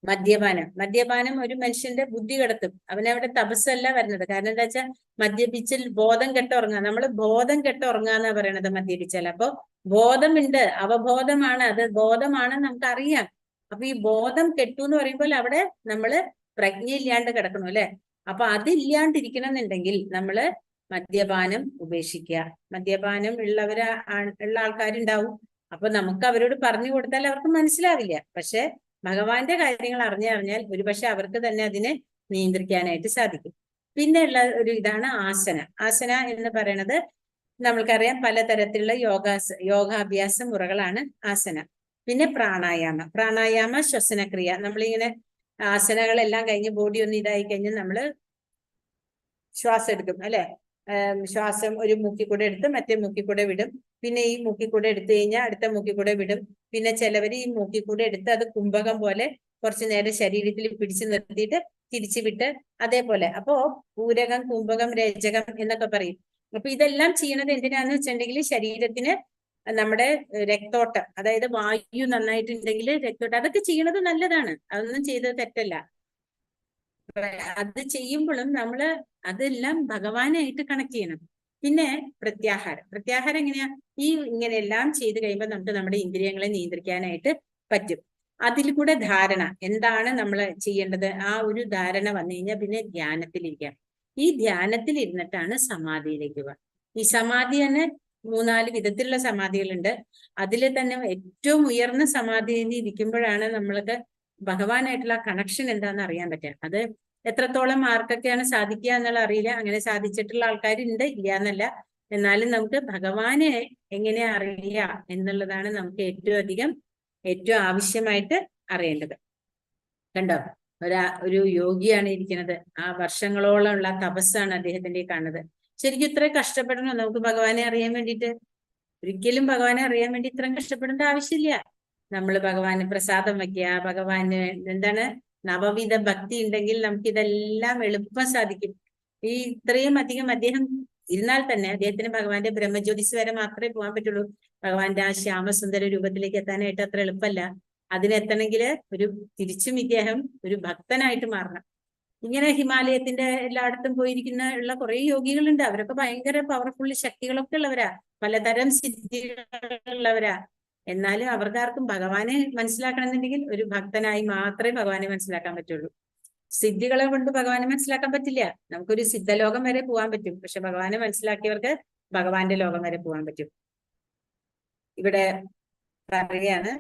മദ്യപാനം ഒരു മനുഷ്യന്റെ ബുദ്ധി കടത്തും. അവനവിടെ തപസ്സല്ല വരുന്നത്. കാരണം എന്താ വെച്ചാൽ മദ്യപിച്ചിൽ ബോധം കെട്ടുറങ്ങുക. നമ്മൾ ബോധം കെട്ടുറങ്ങാന്നാ പറയണത് മദ്യപിച്ചാൽ. അപ്പൊ ബോധമുണ്ട്, അവബോധമാണ്, അത് ബോധമാണെന്ന് നമുക്ക് അറിയാം. അപ്പൊ ഈ ബോധം കെട്ടു എന്ന് പറയുമ്പോൾ അവിടെ നമ്മള് പ്രജ്ഞയില്ലാണ്ട് കിടക്കണം അല്ലെ. അപ്പൊ അതില്ലാണ്ടിരിക്കണം എന്നുണ്ടെങ്കിൽ നമ്മള് മദ്യപാനം ഉപേക്ഷിക്കുക. മദ്യപാനം ഉള്ള ആൾക്കാരുണ്ടാവും. അപ്പൊ നമുക്ക് അവരോട് പറഞ്ഞു കൊടുത്താൽ അവർക്ക് മനസ്സിലാവില്ല. പക്ഷെ ഭഗവാന്റെ കാര്യങ്ങൾ അറിഞ്ഞാൽ ഒരുപക്ഷെ അവർക്ക് തന്നെ അതിനെ നിയന്ത്രിക്കാനായിട്ട് സാധിക്കും. പിന്നെ ഉള്ള ഒരു ഇതാണ് ആസന എന്ന് പറയുന്നത്. നമ്മൾക്കറിയാം പലതരത്തിലുള്ള യോഗാഭ്യാസ മുറകളാണ് ആസന. പിന്നെ പ്രാണായാമ ശ്വസനക്രിയ. നമ്മളിങ്ങനെ ആസനകളെല്ലാം കഴിഞ്ഞ് ബോഡി ഒന്ന് ഇതായി കഴിഞ്ഞ് നമ്മള് ശ്വാസം എടുക്കും അല്ലെ. ശ്വാസം ഒരു മൂക്കിൽ കൂടെ എടുത്ത് മറ്റേ മൂക്കിൽ കൂടെ വിടും. പിന്നെ ഈ മൂക്കിൽ കൂടെ എടുത്തു കഴിഞ്ഞാൽ അടുത്ത മൂക്കിൽ കൂടെ വിടും. പിന്നെ ചിലവർ ഈ മൂക്കിൽ കൂടെ എടുത്ത് അത് കുംഭകം പോലെ കുറച്ചു നേരം ശരീരത്തിൽ പിടിച്ചു നിർത്തിയിട്ട് തിരിച്ചു വിട്ട് അതേപോലെ. അപ്പോ പൂരകം, കുംഭകം, രേചകം എന്നൊക്കെ പറയും. അപ്പൊ ഇതെല്ലാം ചെയ്യണത് എന്തിനാന്ന് വെച്ചിട്ടുണ്ടെങ്കിൽ ശരീരത്തിന് നമ്മുടെ രക്തോട്ടം, അതായത് വായു നന്നായിട്ടുണ്ടെങ്കിൽ രക്തോട്ടം, അതൊക്കെ ചെയ്യണത് നല്ലതാണ്. അതൊന്നും ചെയ്തത് തെറ്റല്ല. അത് ചെയ്യുമ്പോഴും നമ്മള് അതെല്ലാം ഭഗവാനായിട്ട് കണക്ട് ചെയ്യണം. പിന്നെ പ്രത്യാഹാരം എങ്ങനെയാ? ഇങ്ങനെയെല്ലാം ചെയ്ത് കഴിയുമ്പോൾ നമുക്ക് നമ്മുടെ ഇന്ദ്രിയങ്ങളെ നിയന്ത്രിക്കാനായിട്ട് പറ്റും. അതിൽ കൂടെ ധാരണ, എന്താണ് നമ്മൾ ചെയ്യേണ്ടത്, ആ ഒരു ധാരണ വന്നു കഴിഞ്ഞാൽ പിന്നെ ധ്യാനത്തിലിരിക്കാം. ഈ ധ്യാനത്തിൽ ഇരുന്നിട്ടാണ് സമാധിയിലേക്ക് പോവുക. ഈ സമാധി തന്നെ 3-4 വിധത്തിലുള്ള സമാധികളുണ്ട്. അതിൽ തന്നെ ഏറ്റവും ഉയർന്ന സമാധിയിൽ ഇരിക്കുമ്പോഴാണ് നമ്മൾക്ക് ഭഗവാനായിട്ടുള്ള കണക്ഷൻ എന്താണെന്ന് അറിയാൻ പറ്റുക. അത് എത്രത്തോളം ആർക്കൊക്കെയാണ് സാധിക്കുക എന്നുള്ള അറിയില്ല. അങ്ങനെ സാധിച്ചിട്ടുള്ള ആൾക്കാരുണ്ട്, ഇല്ല എന്നല്ല. എന്നാലും നമുക്ക് ഭഗവാനെ എങ്ങനെ അറിയുക എന്നുള്ളതാണ് നമുക്ക് ഏറ്റവും ആവശ്യമായിട്ട് അറിയേണ്ടത്. കണ്ടോ, ഒരു യോഗിയാണ് ഇരിക്കുന്നത്. ആ വർഷങ്ങളോളം ഉള്ള തപസ്സാണ് അദ്ദേഹത്തിന്റെ കാണുന്നത്. ശരിക്കും ഇത്രയും കഷ്ടപ്പെടണോ നമുക്ക് ഭഗവാനെ അറിയാൻ വേണ്ടിയിട്ട്? ഒരിക്കലും ഭഗവാനെ അറിയാൻ വേണ്ടി ഇത്രയും കഷ്ടപ്പെടേണ്ട ആവശ്യമില്ല. നമ്മൾ ഭഗവാന് പ്രസാദം വയ്ക്കുക, ഭഗവാന് എന്താണ് നവവിധ ഭക്തി ഉണ്ടെങ്കിൽ നമുക്ക് ഇതെല്ലാം എളുപ്പം സാധിക്കും. ഇത്രയും അധികം അദ്ദേഹം ഇരുന്നാൽ തന്നെ അദ്ദേഹത്തിന് ഭഗവാന്റെ ബ്രഹ്മജ്യോതിസ് വരെ മാത്രമേ പോകാൻ പറ്റുള്ളൂ. ഭഗവാന്റെ ആ ശ്യാമസുന്ദര രൂപത്തിലേക്ക് എത്താനായിട്ട് അത്ര എളുപ്പമല്ല. അതിനെത്തണമെങ്കിൽ തിരിച്ചും ഇദ്ദേഹം ഒരു ഭക്തനായിട്ട് മാറണം. ഇങ്ങനെ ഹിമാലയത്തിന്റെ എല്ലായിടത്തും ഉള്ള കുറെ യോഗികളുണ്ട്. അവരൊക്കെ ഭയങ്കര പവർഫുൾ ശക്തികളൊക്കെ ഉള്ളവരാ, പലതരം സിദ്ധികളുള്ളവരാ. എന്നാലും അവർക്കാർക്കും ഭഗവാനെ മനസ്സിലാക്കണമെന്നുണ്ടെങ്കിൽ ഒരു ഭക്തനായി മാത്രമേ ഭഗവാനെ മനസ്സിലാക്കാൻ പറ്റുള്ളൂ. സിദ്ധികളെ കൊണ്ട് ഭഗവാനെ മനസ്സിലാക്കാൻ പറ്റില്ല. നമുക്കൊരു സിദ്ധലോകം വരെ പോകാൻ പറ്റും, പക്ഷെ ഭഗവാനെ മനസ്സിലാക്കിയവർക്ക് ഭഗവാന്റെ ലോകം വരെ പോകാൻ പറ്റും. ഇവിടെ പറയാണ്,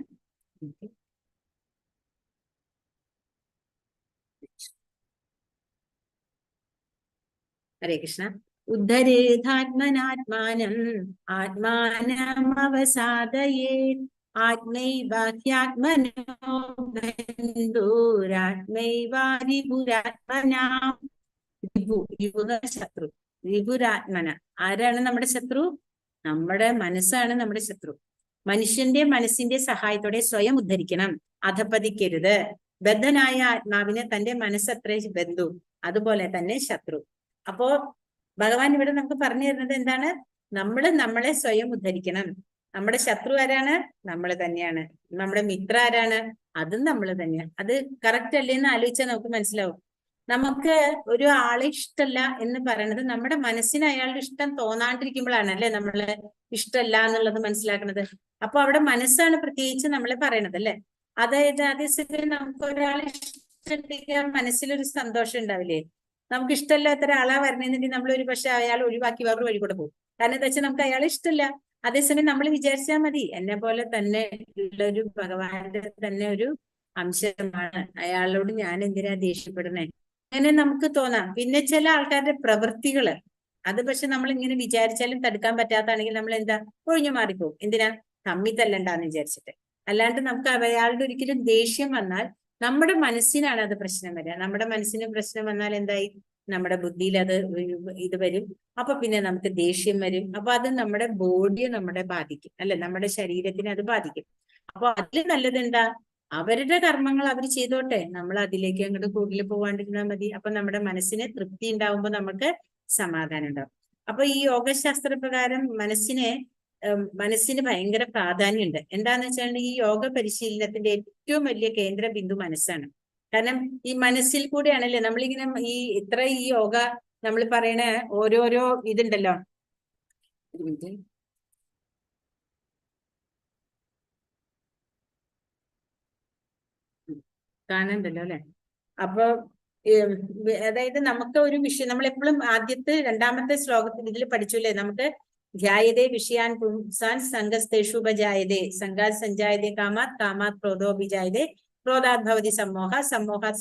ഹരേ കൃഷ്ണ. ഉദ്ധരേധാത്മനാത്മാനം ആത്മാനമവസാദയേ ആത്മൈവാഹ്യാത്മനോ ബന്ധുരാത്മൈവാരിപുരാത്മനാം. ശത്രു വിപുരാത്മന. ആരാണ് നമ്മുടെ ശത്രു? നമ്മുടെ മനസ്സാണ് നമ്മുടെ ശത്രു. മനുഷ്യന്റെ മനസ്സിന്റെ സഹായത്തോടെ സ്വയം ഉദ്ധരിക്കണം, അധപ്പതിക്കരുത്. ബദ്ധനായ ആത്മാവിന് തന്റെ മനസ്സത്രേ ബന്ധു, അതുപോലെ തന്നെ ശത്രു. അപ്പോ ഭഗവാൻ ഇവിടെ നമുക്ക് പറഞ്ഞു തരുന്നത് എന്താണ്? നമ്മളെ സ്വയം ഉദ്ധരിക്കണം. നമ്മുടെ ശത്രു ആരാണ്? നമ്മൾ തന്നെയാണ്. നമ്മുടെ മിത്ര ആരാണ്? അതും നമ്മൾ തന്നെയാണ്. അത് കറക്റ്റ് അല്ലേ എന്ന് ആലോചിച്ചാൽ നമുക്ക് മനസ്സിലാവും. നമുക്ക് ഒരു ആളെ ഇഷ്ടമല്ല എന്ന് പറയുന്നത് നമ്മുടെ മനസ്സിന് അയാളുടെ ഇഷ്ടം തോന്നാണ്ടിരിക്കുമ്പോഴാണ് അല്ലെ നമ്മള് ഇഷ്ടമല്ല എന്നുള്ളത് മനസ്സിലാക്കുന്നത്. അപ്പൊ അവിടെ മനസ്സാണ് പ്രത്യേകിച്ച് നമ്മളെ പറയണത് അല്ലെ. അതായത് അതേസമയം നമുക്ക് ഒരാളെ ഇഷ്ടപ്പെട്ടിരിക്കാൻ മനസ്സിലൊരു സന്തോഷം ഉണ്ടാവില്ലേ? നമുക്ക് ഇഷ്ടമല്ലാത്ത ഒരാളാ വരണമെന്നുണ്ടെങ്കിൽ നമ്മൾ ഒരു പക്ഷെ അയാൾ ഒഴിവാക്കി വേറൊരു വഴി കൂടെ പോകും. കാരണം എന്താ വെച്ചാൽ നമുക്ക് അയാളെ ഇഷ്ടമില്ല. അതേസമയം നമ്മൾ വിചാരിച്ചാൽ മതി, എന്നെ പോലെ തന്നെ ഉള്ള ഒരു ഭഗവാന്റെ തന്നെ ഒരു അംശമാണ് അയാളോട് ഞാൻ എന്തിനാ ദേഷ്യപ്പെടുന്നേ, അങ്ങനെ നമുക്ക് തോന്നാം. പിന്നെ ചില ആൾക്കാരുടെ പ്രവൃത്തികള് അത് പക്ഷെ നമ്മൾ ഇങ്ങനെ വിചാരിച്ചാലും തടുക്കാൻ പറ്റാത്താണെങ്കിൽ നമ്മൾ എന്താ ഒഴിഞ്ഞു മാറിപ്പോകും. എന്തിനാ? തമ്മി തല്ലണ്ടാന്ന് വിചാരിച്ചിട്ട്. അല്ലാണ്ട് നമുക്ക് അയാളുടെ ഒരിക്കലും ദേഷ്യം വന്നാൽ നമ്മുടെ മനസ്സിനാണ് അത് പ്രശ്നം വരിക. നമ്മുടെ മനസ്സിന് പ്രശ്നം വന്നാൽ എന്തായി? നമ്മുടെ ബുദ്ധിയിൽ അത് ഇത് വരും. അപ്പൊ പിന്നെ നമുക്ക് ദേഷ്യം വരും. അപ്പൊ അത് നമ്മുടെ ബോഡിയെ നമ്മളെ ബാധിക്കും അല്ലെ, നമ്മുടെ ശരീരത്തിനെ അത് ബാധിക്കും. അപ്പൊ അതിൽ നല്ലത് എന്താ? അവരുടെ കർമ്മങ്ങൾ അവർ ചെയ്തോട്ടെ, നമ്മൾ അതിലേക്ക് അങ്ങോട്ട് കൂടുതൽ പോകാണ്ടിരുന്നാൽ മതി. അപ്പൊ നമ്മുടെ മനസ്സിന് തൃപ്തി ഉണ്ടാവുമ്പോൾ നമുക്ക് സമാധാനം ഉണ്ടാവും. അപ്പൊ ഈ യോഗശാസ്ത്ര പ്രകാരം മനസ്സിന് ഭയങ്കര പ്രാധാന്യമുണ്ട്. എന്താന്ന് വെച്ചാൽ ഈ യോഗ പരിശീലനത്തിന്റെ ഏറ്റവും വലിയ കേന്ദ്ര ബിന്ദു മനസ്സാണ്. കാരണം ഈ മനസ്സിൽ കൂടെയാണല്ലേ നമ്മളിങ്ങനെ ഈ യോഗ നമ്മൾ പറയണ ഓരോരോ ഇതുണ്ടല്ലോ. ഒരു മിനിറ്റ്. കാണണ്ടല്ലോ അല്ലെ. അപ്പൊ അതായത് നമുക്ക് ഒരു വിഷയം നമ്മളെപ്പോഴും രണ്ടാമത്തെ ശ്ലോകത്തിൽ ഇതിൽ പഠിച്ചില്ലേ, നമുക്ക് ധ്യായതേ വിഷയാൻ പുംസാൻ സംഘസ്തേഷുപജായതേ സംഘാത് സഞ്ജായതേ കാമാത് കാമാത് ക്രോധോഭിജായതേ ക്രോധാത് ഭവതി സമ്മോഹ സമ്മോഹാത്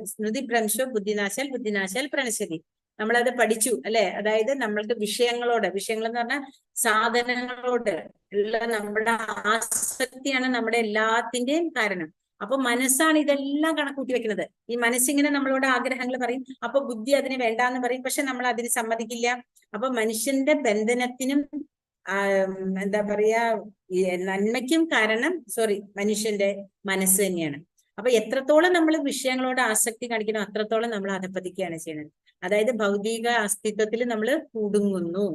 സ്മൃതിഭ്രംശോ ബുദ്ധിനാശാൽ പ്രണശ്യതി. നമ്മളത് പഠിച്ചു അല്ലെ. അതായത് നമ്മൾക്ക് വിഷയങ്ങൾ എന്ന് പറഞ്ഞാൽ സാധനങ്ങളോട് ഉള്ള നമ്മുടെ ആസക്തിയാണ് നമ്മുടെ എല്ലാത്തിന്റെയും കാരണം. അപ്പൊ മനസ്സാണ് ഇതെല്ലാം കണക്കൂട്ടി വെക്കുന്നത്. ഈ മനസ്സിങ്ങനെ നമ്മളോട് ആഗ്രഹങ്ങൾ പറയും, അപ്പൊ ബുദ്ധി അതിന് വേണ്ടാന്ന് പറയും, പക്ഷെ നമ്മൾ അതിന് സമ്മതിക്കില്ല. അപ്പൊ മനുഷ്യന്റെ ബന്ധനത്തിനും എന്താ പറയാ നന്മയ്ക്കും കാരണം മനുഷ്യന്റെ മനസ്സ് തന്നെയാണ്. അപ്പൊ എത്രത്തോളം നമ്മൾ വിഷയങ്ങളോട് ആസക്തി കാണിക്കണം അത്രത്തോളം നമ്മൾ അധപ്പതിക്കുകയാണ് ചെയ്യുന്നത്. അതായത് ഭൗതിക അസ്തിത്വത്തിൽ നമ്മൾ കുടുങ്ങുന്നു.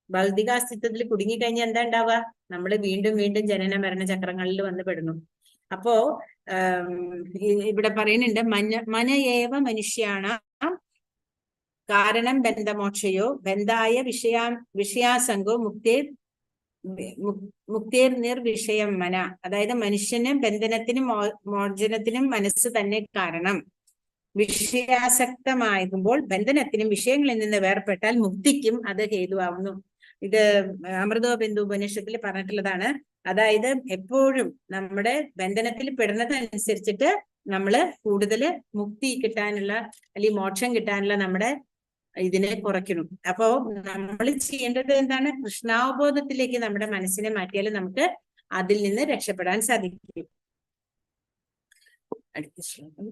ഭൗതിക അസ്തിത്വത്തിൽ കുടുങ്ങിക്കഴിഞ്ഞാൽ എന്താ ഉണ്ടാവുക? നമ്മൾ വീണ്ടും വീണ്ടും ജനന മരണ ചക്രങ്ങളിൽ വന്ന് പെടുന്നു. അപ്പോ ഇവിടെ പറയുന്നുണ്ട് മനയേവ മനുഷ്യാണ് കാരണം ബന്ധമോക്ഷയോ ബന്ധായ വിഷയാസംഗോ മുക്തേർ നിർവിഷയം മന. അതായത് മനുഷ്യന് ബന്ധനത്തിനും മോചനത്തിനും മനസ്സ് തന്നെ കാരണം. വിഷയാസക്തമാകുമ്പോൾ ബന്ധനത്തിനും വിഷയങ്ങളിൽ നിന്ന് വേർപെട്ടാൽ മുക്തിക്കും അത് ഹേതുവാകുന്നു. ഇത് അമൃതോബിന്ദു ഉപനിഷത്തിൽ പറഞ്ഞിട്ടുള്ളതാണ്. അതായത് എപ്പോഴും നമ്മുടെ ബന്ധനത്തിൽ പെടുന്നതനുസരിച്ചിട്ട് നമ്മള് കൂടുതൽ മുക്തി കിട്ടാനുള്ള അല്ലെങ്കിൽ മോക്ഷം കിട്ടാനുള്ള നമ്മുടെ ഇതിനെ കുറയ്ക്കണം. അപ്പോ നമ്മൾ ചെയ്യേണ്ടത് എന്താണ്? കൃഷ്ണാവബോധത്തിലേക്ക് നമ്മുടെ മനസ്സിനെ മാറ്റിയാൽ നമുക്ക് അതിൽ നിന്ന് രക്ഷപ്പെടാൻ സാധിക്കും. അടുത്ത ശ്ലോകം.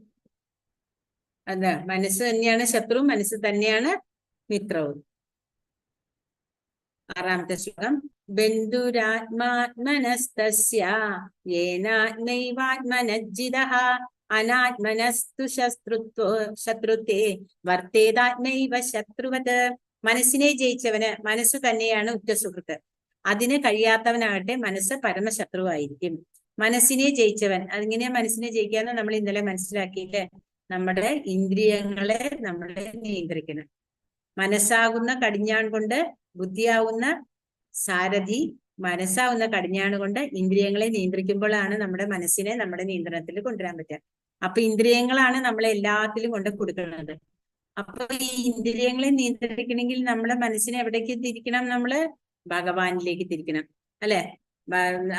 അതെ, മനസ്സ് തന്നെയാണ് ശത്രു, മനസ്സ് തന്നെയാണ് മിത്രവും. ആറാമത്തെ ശ്ലോകം. ബന്ധുരാത്മാത്മനസ്തസ്യ യേനാത്മൈവാത്മനജ്ജിതഃ അനാത്മനസ്തു ശത്രുത്വേ വർത്തേതാത്മൈവ ശത്രുവത്. മനസ്സിനെ ജയിച്ചവന് മനസ്സ് തന്നെയാണ് ഉറ്റ സുഹൃത്ത്. അതിന് കഴിയാത്തവനാകട്ടെ മനസ്സ് പരമശത്രുവായിരിക്കും. മനസ്സിനെ ജയിച്ചവൻ, അതിങ്ങനെ മനസ്സിനെ ജയിക്കാന്ന് നമ്മൾ ഇന്നലെ മനസ്സിലാക്കിയില്ലേ? നമ്മുടെ ഇന്ദ്രിയങ്ങളെ നമ്മളെ നിയന്ത്രിക്കണം. മനസ്സാകുന്ന കടിഞ്ഞാൺ കൊണ്ട് ബുദ്ധിയാവുന്ന സാരഥി, മനസ്സാവുന്ന കടിഞ്ഞാൺ കൊണ്ട് ഇന്ദ്രിയങ്ങളെ നിയന്ത്രിക്കുമ്പോഴാണ് നമ്മുടെ മനസ്സിനെ നമ്മുടെ നിയന്ത്രണത്തിൽ കൊണ്ടുവരാൻ പറ്റുക. അപ്പൊ ഇന്ദ്രിയങ്ങളാണ് നമ്മളെ എല്ലാത്തിലും കൊണ്ട് കൊടുക്കുന്നത്. അപ്പൊ ഈ ഇന്ദ്രിയങ്ങളെ നിയന്ത്രിക്കണമെങ്കിൽ നമ്മളെ മനസ്സിനെ എവിടേക്ക് തിരിക്കണം? നമ്മള് ഭഗവാനിലേക്ക് തിരിക്കണം അല്ലെ.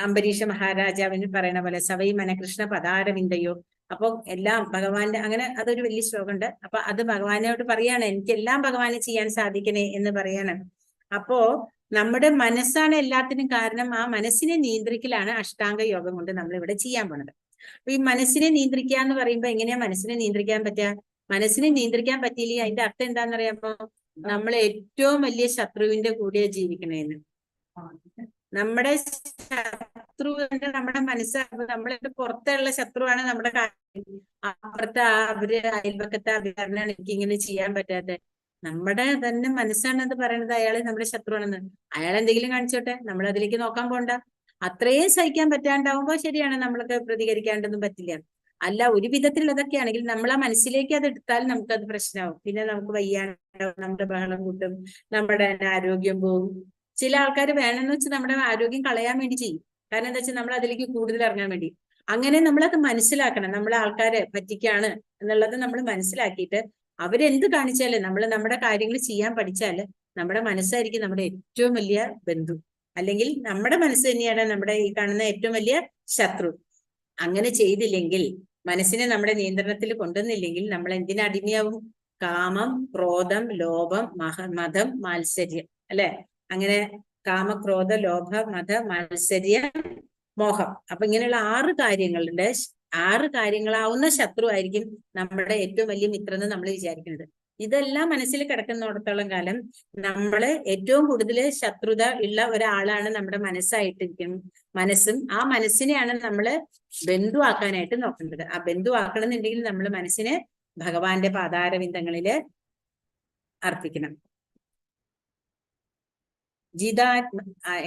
അംബരീഷ മഹാരാജാവിന് പറയണ പോലെ സവൈ മനകൃഷ്ണ പദാരവിന്ദയോ അപ്പൊ എല്ലാം ഭഗവാന്റെ അങ്ങനെ അതൊരു വലിയ ശ്ലോകമുണ്ട്. അപ്പൊ അത് ഭഗവാനോട് പറയാണ്, എനിക്കെല്ലാം ഭഗവാനെ ചെയ്യാൻ സാധിക്കണേ എന്ന് പറയാണ്. അപ്പോ നമ്മുടെ മനസ്സാണ് എല്ലാത്തിനും കാരണം. ആ മനസ്സിനെ നിയന്ത്രിക്കലാണ് അഷ്ടാംഗ യോഗം കൊണ്ട് നമ്മൾ ഇവിടെ ചെയ്യാൻ പോണത്. അപ്പൊ ഈ മനസ്സിനെ നിയന്ത്രിക്കുക എന്ന് പറയുമ്പോ എങ്ങനെയാ മനസ്സിനെ നിയന്ത്രിക്കാൻ പറ്റുക? മനസ്സിനെ നിയന്ത്രിക്കാൻ പറ്റിയില്ലെങ്കിൽ അതിന്റെ അർത്ഥം എന്താണെന്നറിയാമോ? നമ്മൾ ഏറ്റവും വലിയ ശത്രുവിന്റെ കൂടെ ജീവിക്കണേന്ന്. നമ്മുടെ ശത്രു നമ്മുടെ മനസ്സാണ്. നമ്മളുടെ പുറത്തുള്ള ശത്രുവാണ് നമ്മുടെ അപ്പുറത്തെ അവര് അയൽപക്കത്തെ അവരാണ് എനിക്ക് ഇങ്ങനെ ചെയ്യാൻ പറ്റാത്തത്. നമ്മുടെ തന്നെ മനസ്സാണ് അത് പറയണത് അയാള് നമ്മുടെ ശത്രുവാണെന്ന്. അയാൾ എന്തെങ്കിലും കാണിച്ചോട്ടെ, നമ്മൾ അതിലേക്ക് നോക്കാൻ പോണ്ട. അത്രയും സഹിക്കാൻ പറ്റാണ്ടാവുമ്പോ ശരിയാണ്, നമ്മൾക്ക് പ്രതികരിക്കാണ്ടൊന്നും പറ്റില്ല. അല്ല, ഒരു വിധത്തിലുള്ളതൊക്കെ ആണെങ്കിൽ നമ്മൾ ആ മനസ്സിലേക്ക് അത് എടുത്താൽ നമുക്കത് പ്രശ്നമാവും. പിന്നെ നമുക്ക് വയ്യാണ്ടാവും, നമ്മുടെ ബഹളം കൂട്ടും, നമ്മുടെ ആരോഗ്യം പോകും. ചില ആൾക്കാർ വേണമെന്ന് വെച്ച് നമ്മുടെ ആരോഗ്യം കളയാൻ വേണ്ടി ചെയ്യും. കാരണം എന്താ വെച്ചാൽ നമ്മൾ അതിലേക്ക് കൂടുതൽ ഇറങ്ങാൻ വേണ്ടി. അങ്ങനെ നമ്മളത് മനസ്സിലാക്കണം. നമ്മളെ ആൾക്കാരെ പറ്റിക്കാണ് എന്നുള്ളത് നമ്മൾ മനസ്സിലാക്കിയിട്ട് അവരെന്ത് കാണിച്ചാലും നമ്മൾ നമ്മുടെ കാര്യങ്ങൾ ചെയ്യാൻ പഠിച്ചാൽ നമ്മുടെ മനസ്സായിരിക്കും നമ്മുടെ ഏറ്റവും വലിയ ബന്ധു. അല്ലെങ്കിൽ നമ്മുടെ മനസ്സ് തന്നെയാണ് നമ്മുടെ ഈ കാണുന്ന ഏറ്റവും വലിയ ശത്രു. അങ്ങനെ ചെയ്തില്ലെങ്കിൽ, മനസ്സിനെ നമ്മുടെ നിയന്ത്രണത്തിൽ കൊണ്ടുവന്നില്ലെങ്കിൽ നമ്മൾ എന്തിനടിമയാവും? കാമം, ക്രോധം, ലോഭം, മതം, മാത്സര്യം, അല്ലെ? അങ്ങനെ കാമ, ക്രോധ, ലോഭ, മത, മാത്സര്യ, മോഹം. അപ്പൊ ഇങ്ങനെയുള്ള 6 കാര്യങ്ങളുണ്ട്. 6 കാര്യങ്ങളാവുന്ന ശത്രു ആയിരിക്കും നമ്മുടെ ഏറ്റവും വലിയ മിത്രം എന്ന് നമ്മൾ വിചാരിക്കുന്നത്. ഇതെല്ലാം മനസ്സിൽ കിടക്കുന്നിടത്തോളം കാലം നമ്മള് ഏറ്റവും കൂടുതൽ ശത്രുത ഉള്ള ഒരാളാണ് നമ്മുടെ മനസ്സായിട്ടിരിക്കും. മനസ്സും ആ മനസ്സിനെയാണ് നമ്മള് ബന്ധുവാക്കാനായിട്ട് നോക്കേണ്ടത്. ആ ബന്ധുവാക്കണമെന്നുണ്ടെങ്കിൽ നമ്മൾ മനസ്സിനെ ഭഗവാന്റെ പാതാരവിന്ദങ്ങളില് അർപ്പിക്കണം.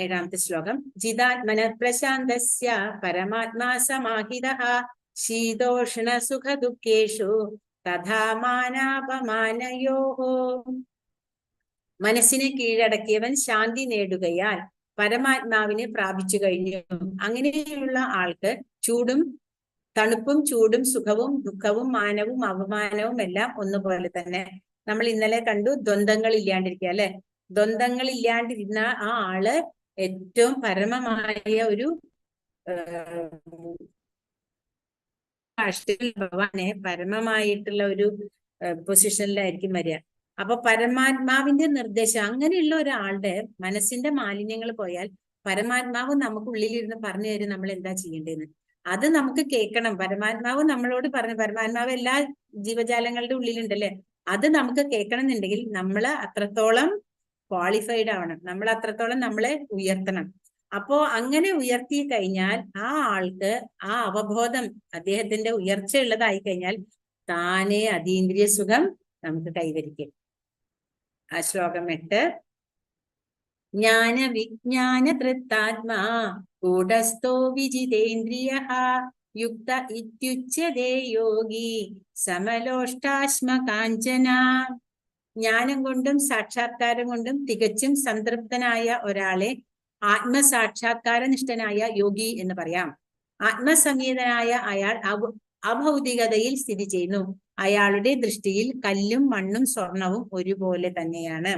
ഏഴാമത്തെ ശ്ലോകം. ജിതാത്മന പ്രശാന്തസ്യ പരമാത്മാ സമാഹിതഃ ശീതോഷ്ണ സുഖ ദുഃഖേഷു തഥാ മാനാപമാനയോഹോ. മനസ്സിനെ കീഴടക്കിയവൻ ശാന്തി നേടുകയാൽ പരമാത്മാവിനെ പ്രാപിച്ചു കഴിഞ്ഞു. അങ്ങനെയുള്ള ആൾക്ക് തണുപ്പും ചൂടും സുഖവും ദുഃഖവും മാനവും അപമാനവും എല്ലാം ഒന്നുപോലെ തന്നെ. നമ്മൾ ഇന്നലെ കണ്ടു ദ്വന്ദ്ങ്ങൾ ഇല്ലാണ്ടിരിക്കുക, അല്ലെ? ദ്വന്ദ്ങ്ങൾ ഇല്ലാണ്ടിരുന്ന ആ ആള് ഏറ്റവും പരമമായ ഒരു ഭഗവാനെ പരമമായിട്ടുള്ള ഒരു പൊസിഷനിലായിരിക്കും വരിക. അപ്പൊ പരമാത്മാവിന്റെ നിർദ്ദേശം, അങ്ങനെയുള്ള ഒരാളുടെ മനസ്സിന്റെ മാലിന്യങ്ങൾ പോയാൽ പരമാത്മാവ് നമുക്കുള്ളിലിരുന്ന് പറഞ്ഞു തരും നമ്മൾ എന്താ ചെയ്യേണ്ടതെന്ന്. അത് നമുക്ക് കേൾക്കണം. പരമാത്മാവ് നമ്മളോട് പറഞ്ഞു. പരമാത്മാവ് എല്ലാ ജീവജാലങ്ങളുടെ ഉള്ളിലുണ്ടല്ലേ. അത് നമുക്ക് കേൾക്കണം എന്നുണ്ടെങ്കിൽ നമ്മൾ അത്രത്തോളം ക്വാളിഫൈഡ് ആവണം. നമ്മൾ അത്രത്തോളം നമ്മളെ ഉയർത്തണം. അപ്പോ അങ്ങനെ ഉയർത്തി കഴിഞ്ഞാൽ ആ ആൾക്ക് ആ അവബോധം അദ്ദേഹത്തിന്റെ ഉയർച്ച ഉള്ളതായി കഴിഞ്ഞാൽ താനെ അതീന്ദ്രിയ സുഖം നമുക്ക് കൈവരിക്കും. ആ ശ്ലോകം 8. ജ്ഞാന വിജ്ഞാന തൃത്താത്മാ കൂടസ്ഥോ വിജിതേന്ദ്രിയഃ യുക്ത ഇത്യുച്യതേ യോഗി സമലോഷ്ടാശ്മ കാഞ്ചന. ജ്ഞാനം കൊണ്ടും സാക്ഷാത്കാരം കൊണ്ടും തികച്ചും സംതൃപ്തനായ ഒരാളെ ആത്മസാക്ഷാത്കാരനിഷ്ഠനായ യോഗി എന്ന് പറയാം. ആത്മസംഹിതനായ അയാൾ അഭൗതികതയിൽ സ്ഥിതി ചെയ്യുന്നു. അയാളുടെ ദൃഷ്ടിയിൽ കല്ലും മണ്ണും സ്വർണവും ഒരുപോലെ തന്നെയാണ്.